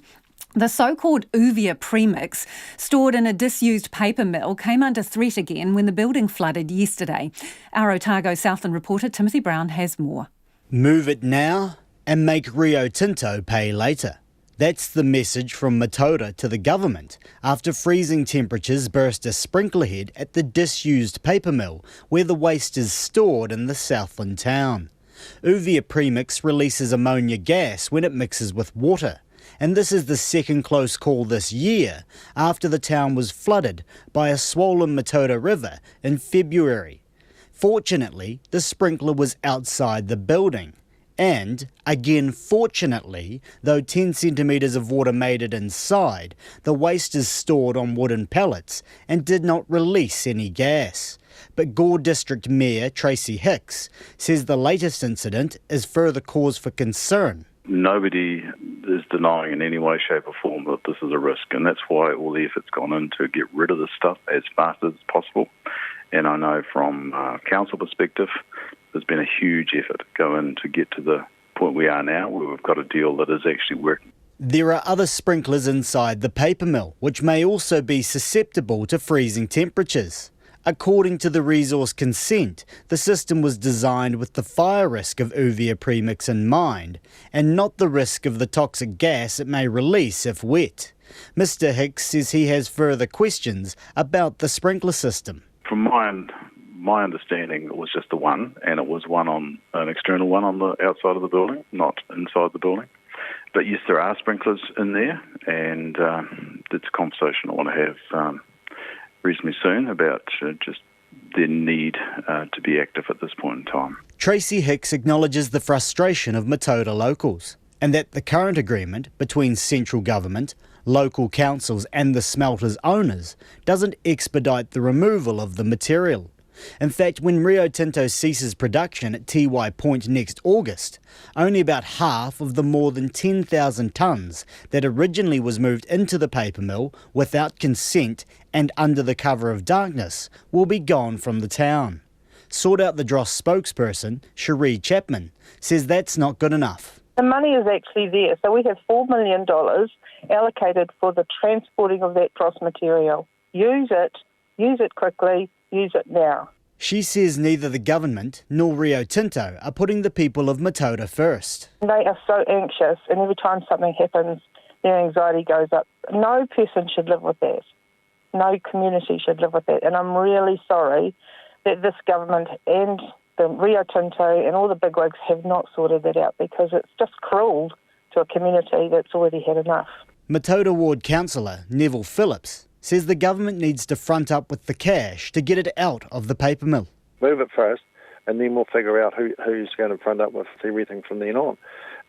The so-called Uvia premix, stored in a disused paper mill, came under threat again when the building flooded yesterday. Our Otago Southland reporter Timothy Brown has more. Move it now and make Rio Tinto pay later. That's the message from Matoda to the government after freezing temperatures burst a sprinkler head at the disused paper mill where the waste is stored in the Southland town. Uvia premix releases ammonia gas when it mixes with water, and this is the second close call this year after the town was flooded by a swollen Matoda River in February. Fortunately, the sprinkler was outside the building. And, again fortunately, though 10 centimetres of water made it inside, the waste is stored on wooden pallets and did not release any gas. But Gore District Mayor Tracy Hicks says the latest incident is further cause for concern. Nobody is denying in any way, shape or form that this is a risk, and that's why all the effort's gone in to get rid of this stuff as fast as possible. And I know from a council perspective, there's been a huge effort go in to get to the point we are now where we've got a deal that is actually working. There are other sprinklers inside the paper mill, which may also be susceptible to freezing temperatures. According to the resource consent, the system was designed with the fire risk of Uvia premix in mind, and not the risk of the toxic gas it may release if wet. Mr Hicks says he has further questions about the sprinkler system. From my understanding, it was just the one, and it was an external one on the outside of the building, not inside the building. But yes, there are sprinklers in there, and it's a conversation I want to have reasonably soon about just their need to be active at this point in time. Tracy Hicks acknowledges the frustration of Matoda locals, and that the current agreement between central government, local councils and the smelter's owners doesn't expedite the removal of the material. In fact, when Rio Tinto ceases production at Tiwai Point next August, only about half of the more than 10,000 tonnes that originally was moved into the paper mill without consent and under the cover of darkness will be gone from the town. Sort Out the Dross spokesperson, Cherie Chapman, says that's not good enough. The money is actually there, so we have $4 million allocated for the transporting of that dross material. Use it quickly, use it now. She says neither the government nor Rio Tinto are putting the people of Matoda first. They are so anxious, and every time something happens, their anxiety goes up. No person should live with that. No community should live with that. And I'm really sorry that this government and the Rio Tinto and all the bigwigs have not sorted that out, because it's just cruel to a community that's already had enough. Matoda Ward Councillor Neville Phillips says the government needs to front up with the cash to get it out of the paper mill. Move it first, and then we'll figure out who's going to front up with everything from then on.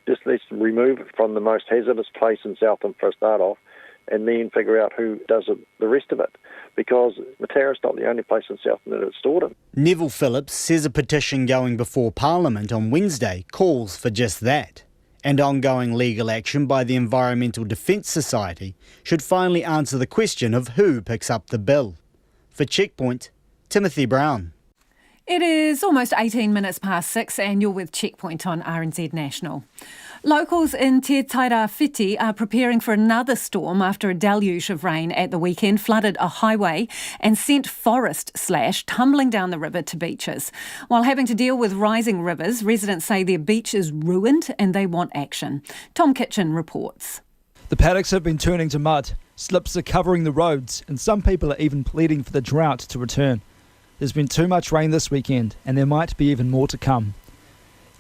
Just let's remove it from the most hazardous place in Southland for a start off, and then figure out who does the rest of it. Because Matara's not the only place in Southland that it's stored in. Neville Phillips says a petition going before Parliament on Wednesday calls for just that. And ongoing legal action by the Environmental Defence Society should finally answer the question of who picks up the bill. For Checkpoint, Timothy Brown. It is almost 18 minutes past 6 and you're with Checkpoint on RNZ National. Locals in Te Tairawhiti are preparing for another storm after a deluge of rain at the weekend flooded a highway and sent forest slash tumbling down the river to beaches. While having to deal with rising rivers, residents say their beach is ruined and they want action. Tom Kitchen reports. The paddocks have been turning to mud, slips are covering the roads, and some people are even pleading for the drought to return. There's been too much rain this weekend, and there might be even more to come.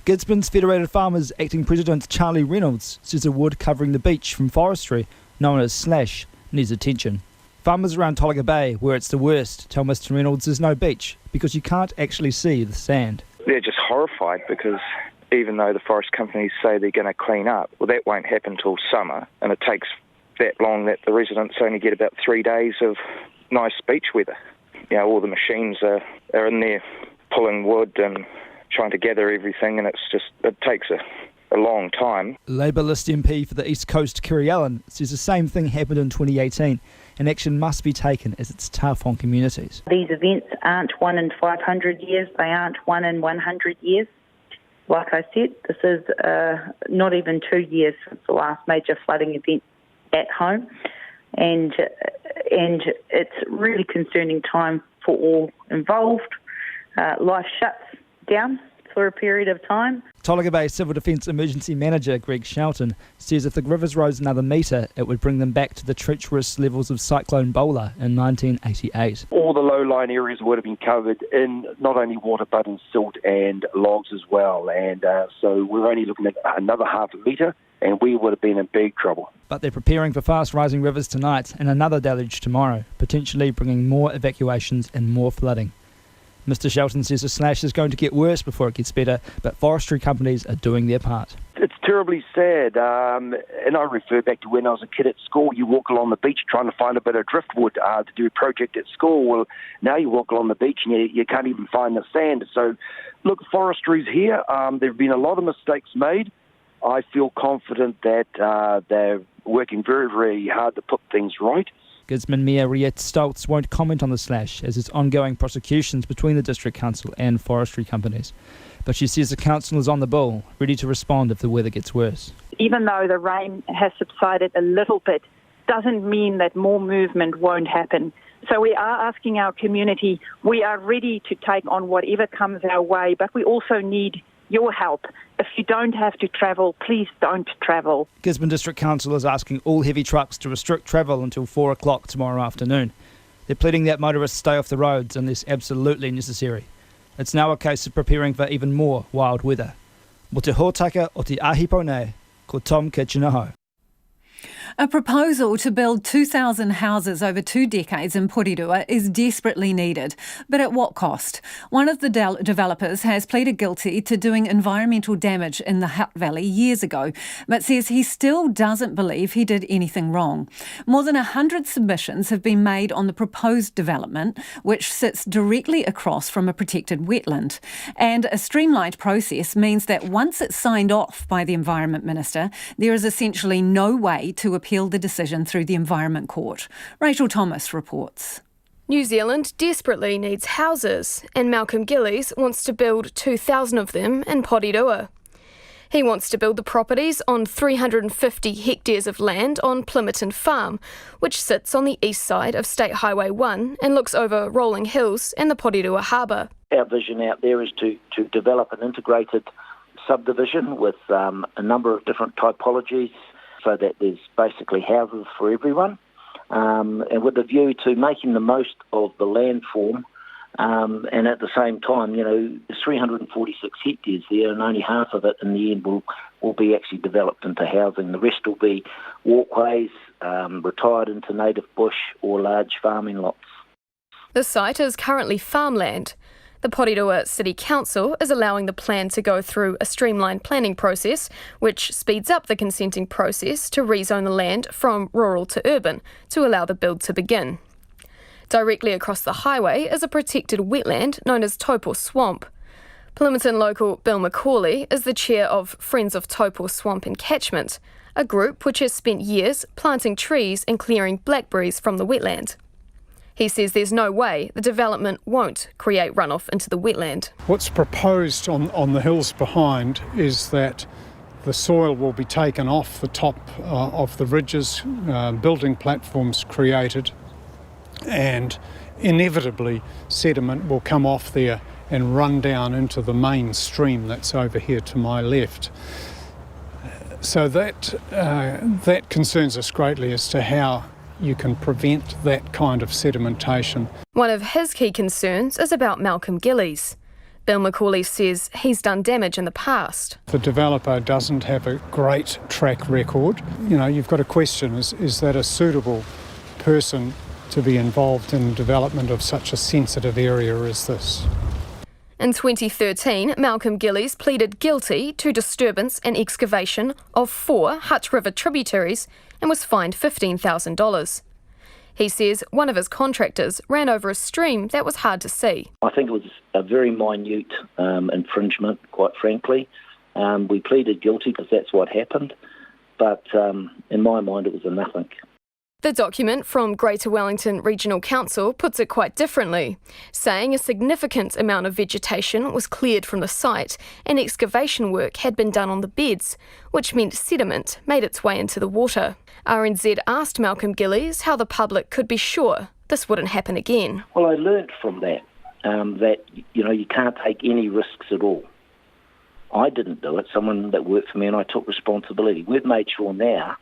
Gisborne's Federated Farmers Acting President Charlie Reynolds says the wood covering the beach from forestry, known as slash, needs attention. Farmers around Tolaga Bay, where it's the worst, tell Mr Reynolds there's no beach because you can't actually see the sand. They're just horrified because even though the forest companies say they're going to clean up, well, that won't happen till summer, and it takes that long that the residents only get about 3 days of nice beach weather. You know, all the machines are in there pulling wood and trying to gather everything, and it takes a long time. Labour list MP for the East Coast, Kerry Allen, says the same thing happened in 2018, and action must be taken as it's tough on communities. These events aren't 1 in 500 years, they aren't 1 in 100 years. Like I said, this is not even 2 years since the last major flooding event at home. And it's really concerning time for all involved. Life shuts down for a period of time. Tolaga Bay Civil Defence Emergency Manager Greg Shelton says if the rivers rose another metre, it would bring them back to the treacherous levels of Cyclone Bowler in 1988. All the low-lying areas would have been covered in not only water but in silt and logs as well. And so we're only looking at another half a metre, and we would have been in big trouble. But they're preparing for fast rising rivers tonight and another deluge tomorrow, potentially bringing more evacuations and more flooding. Mr Shelton says the slash is going to get worse before it gets better, but forestry companies are doing their part. It's terribly sad, and I refer back to when I was a kid at school. You walk along the beach trying to find a bit of driftwood to do a project at school. Well, now you walk along the beach and you can't even find the sand. So, look, forestry's here. There have been a lot of mistakes made. I feel confident that they're working very, very hard to put things right. Gisborne Mayor Riette Stoltz won't comment on the slash as there's ongoing prosecutions between the District Council and forestry companies. But she says the council is on the ball, ready to respond if the weather gets worse. Even though the rain has subsided a little bit, doesn't mean that more movement won't happen. So we are asking our community, we are ready to take on whatever comes our way, but we also need your help. If you don't have to travel, please don't travel. Gisborne District Council is asking all heavy trucks to restrict travel until 4 o'clock tomorrow afternoon. They're pleading that motorists stay off the roads unless absolutely necessary. It's now a case of preparing for even more wild weather. Mo te hōtaka o te ahipo nei, ko Tom Kitchenaho. A proposal to build 2,000 houses over 2 decades in Porirua is desperately needed. But at what cost? One of the developers has pleaded guilty to doing environmental damage in the Hutt Valley years ago, but says he still doesn't believe he did anything wrong. More than 100 submissions have been made on the proposed development, which sits directly across from a protected wetland. And a streamlined process means that once it's signed off by the Environment Minister, there is essentially no way to appeal the decision through the Environment Court. Rachel Thomas reports. New Zealand desperately needs houses, and Malcolm Gillies wants to build 2,000 of them in Porirua. He wants to build the properties on 350 hectares of land on Plimerton Farm, which sits on the east side of State Highway 1 and looks over rolling hills and the Porirua Harbour. Our vision out there is to develop an integrated subdivision with a number of different typologies, so that there's basically houses for everyone, and with a view to making the most of the landform, and at the same time, there's 346 hectares there, and only half of it in the end will be actually developed into housing. The rest will be walkways, retired into native bush or large farming lots. The site is currently farmland. The Porirua City Council is allowing the plan to go through a streamlined planning process, which speeds up the consenting process to rezone the land from rural to urban to allow the build to begin. Directly across the highway is a protected wetland known as Taupo Swamp. Plimmerton local Bill McCauley is the chair of Friends of Taupo Swamp and Catchment, a group which has spent years planting trees and clearing blackberries from the wetland. He says there's no way the development won't create runoff into the wetland. What's proposed on the hills behind is that the soil will be taken off the top of the ridges, building platforms created, and inevitably sediment will come off there and run down into the main stream that's over here to my left. So that concerns us greatly as to how you can prevent that kind of sedimentation. One of his key concerns is about Malcolm Gillies. Bill McCauley says he's done damage in the past. The developer doesn't have a great track record. You know, you've got to question, is that a suitable person to be involved in development of such a sensitive area as this? In 2013, Malcolm Gillies pleaded guilty to disturbance and excavation of 4 Hutch River tributaries and was fined $15,000. He says one of his contractors ran over a stream that was hard to see. I think it was a very minute infringement, quite frankly. We pleaded guilty because that's what happened, but in my mind it was a nothing. The document from Greater Wellington Regional Council puts it quite differently, saying a significant amount of vegetation was cleared from the site and excavation work had been done on the beds, which meant sediment made its way into the water. RNZ asked Malcolm Gillies how the public could be sure this wouldn't happen again. Well, I learnt from that, that you can't take any risks at all. I didn't do it, someone that worked for me, and I took responsibility. We've made sure now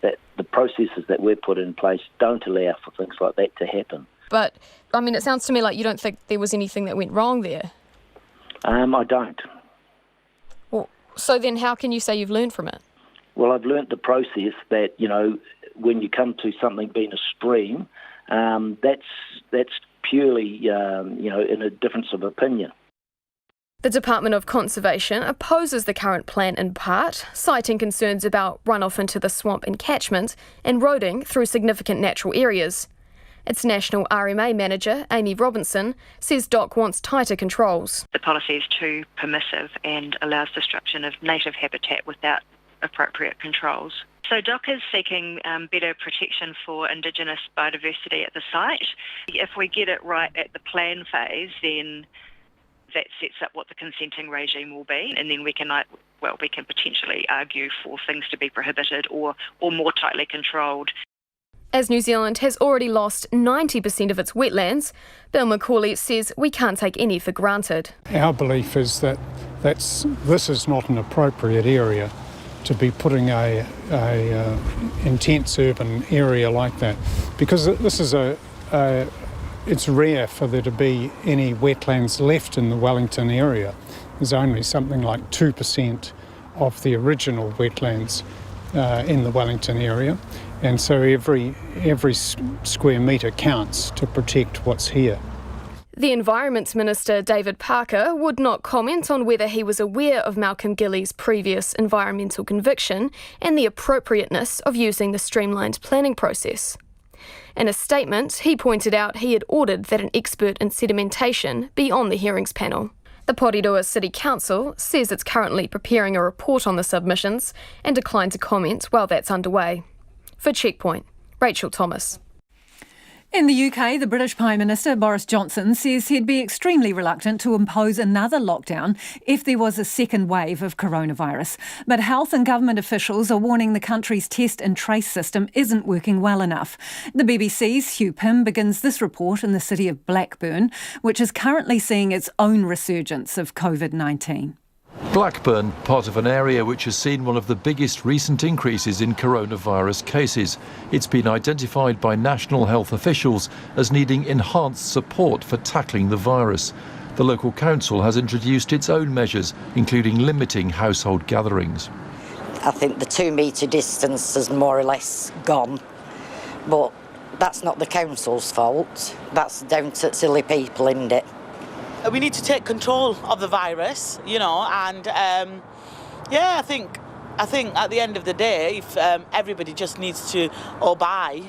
that the processes that we've put in place don't allow for things like that to happen. But, I mean, it sounds to me like you don't think there was anything that went wrong there. I don't. Well, so then how can you say you've learned from it? Well, I've learnt the process that, when you come to something being a stream, that's purely, in a difference of opinion. The Department of Conservation opposes the current plan in part, citing concerns about runoff into the swamp and catchment and roading through significant natural areas. Its National RMA Manager, Amy Robinson, says DOC wants tighter controls. The policy is too permissive and allows destruction of native habitat without appropriate controls. So DOC is seeking better protection for Indigenous biodiversity at the site. If we get it right at the plan phase, then that sets up what the consenting regime will be, and then we can potentially argue for things to be prohibited or more tightly controlled. As New Zealand has already lost 90% of its wetlands, Bill McCauley says we can't take any for granted. Our belief is that this is not an appropriate area to be putting a intense urban area like that, because this is it's rare for there to be any wetlands left in the Wellington area. There's only something like 2% of the original wetlands in the Wellington area, and so every square metre counts to protect what's here. The Environment Minister, David Parker, would not comment on whether he was aware of Malcolm Gillies' previous environmental conviction and the appropriateness of using the streamlined planning process. In a statement, he pointed out he had ordered that an expert in sedimentation be on the hearings panel. The Porirua City Council says it's currently preparing a report on the submissions and declined to comment while that's underway. For Checkpoint, Rachel Thomas. In the UK, the British Prime Minister Boris Johnson says he'd be extremely reluctant to impose another lockdown if there was a second wave of coronavirus. But health and government officials are warning the country's test and trace system isn't working well enough. The BBC's Hugh Pym begins this report in the city of Blackburn, which is currently seeing its own resurgence of COVID-19. Blackburn, part of an area which has seen one of the biggest recent increases in coronavirus cases. It's been identified by national health officials as needing enhanced support for tackling the virus. The local council has introduced its own measures, including limiting household gatherings. I think the 2 metre distance is more or less gone, but that's not the council's fault. That's down to silly people, isn't it? we need to take control of the virus, and I think at the end of the day, if everybody just needs to obey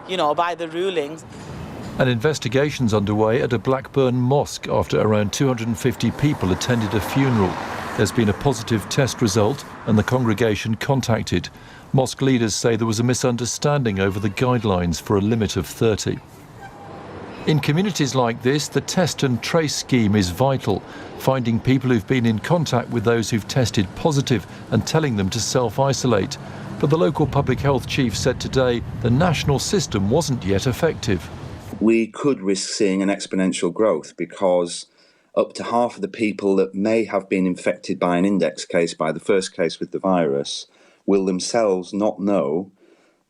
the rulings. An investigation's underway at a Blackburn mosque after around 250 people attended a funeral. There's been a positive test result and the congregation contacted. Mosque leaders say there was a misunderstanding over the guidelines for a limit of 30. In communities like this, the test and trace scheme is vital, finding people who've been in contact with those who've tested positive and telling them to self-isolate. But the local public health chief said today the national system wasn't yet effective. We could risk seeing an exponential growth because up to half of the people that may have been infected by an index case, by the first case with the virus, will themselves not know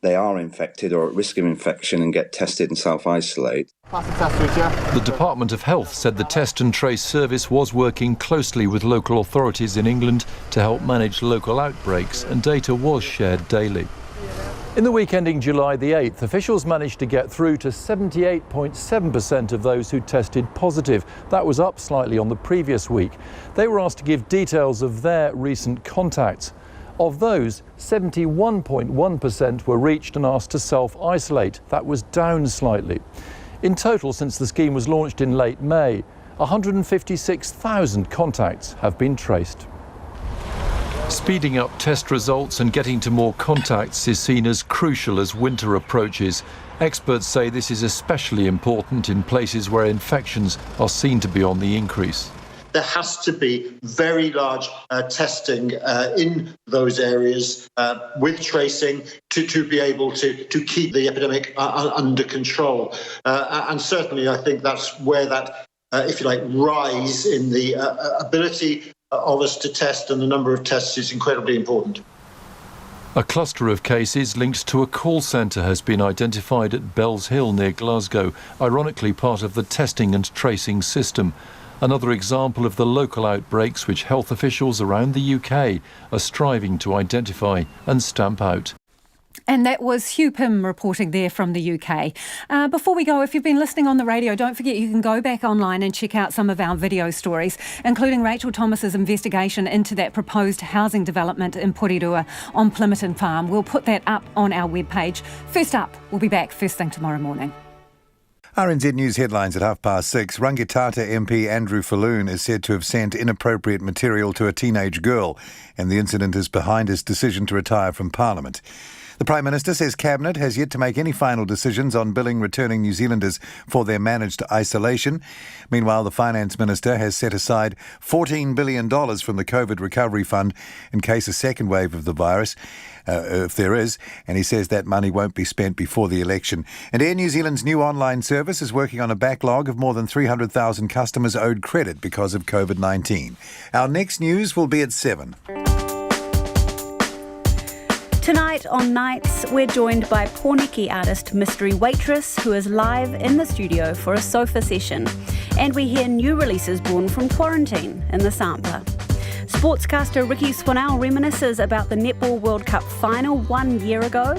they are infected or at risk of infection and get tested and self-isolate. The Department of Health said the test and trace service was working closely with local authorities in England to help manage local outbreaks, and data was shared daily. In the week ending July the 8th, officials managed to get through to 78.7% of those who tested positive. That was up slightly on the previous week. They were asked to give details of their recent contacts. Of those, 71.1% were reached and asked to self-isolate. That was down slightly. In total, since the scheme was launched in late May, 156,000 contacts have been traced. Speeding up test results and getting to more contacts is seen as crucial as winter approaches. Experts say this is especially important in places where infections are seen to be on the increase. There has to be very large testing in those areas with tracing to be able to keep the epidemic under control. And certainly I think that's where that, if you like, rise in the ability of us to test and the number of tests is incredibly important. A cluster of cases linked to a call centre has been identified at Bells Hill near Glasgow, ironically part of the testing and tracing system. Another example of the local outbreaks which health officials around the UK are striving to identify and stamp out. And that was Hugh Pym reporting there from the UK. Before we go, if you've been listening on the radio, don't forget you can go back online and check out some of our video stories, including Rachel Thomas's investigation into that proposed housing development in Porirua on Plimerton Farm. We'll put that up on our webpage. First up, we'll be back first thing tomorrow morning. RNZ News headlines at 6:30. Rangitata MP Andrew Fallon is said to have sent inappropriate material to a teenage girl, and the incident is behind his decision to retire from Parliament. The Prime Minister says Cabinet has yet to make any final decisions on billing returning New Zealanders for their managed isolation. Meanwhile, the Finance Minister has set aside $14 billion from the COVID Recovery Fund in case a second wave of the virus, if there is, and he says that money won't be spent before the election. And Air New Zealand's new online service is working on a backlog of more than 300,000 customers owed credit because of COVID-19. Our next news will be at 7. Tonight on Nights, we're joined by Porniki artist Mystery Waitress, who is live in the studio for a sofa session. And we hear new releases born from quarantine in the sampler. Sportscaster Ricky Swanell reminisces about the Netball World Cup final 1 year ago.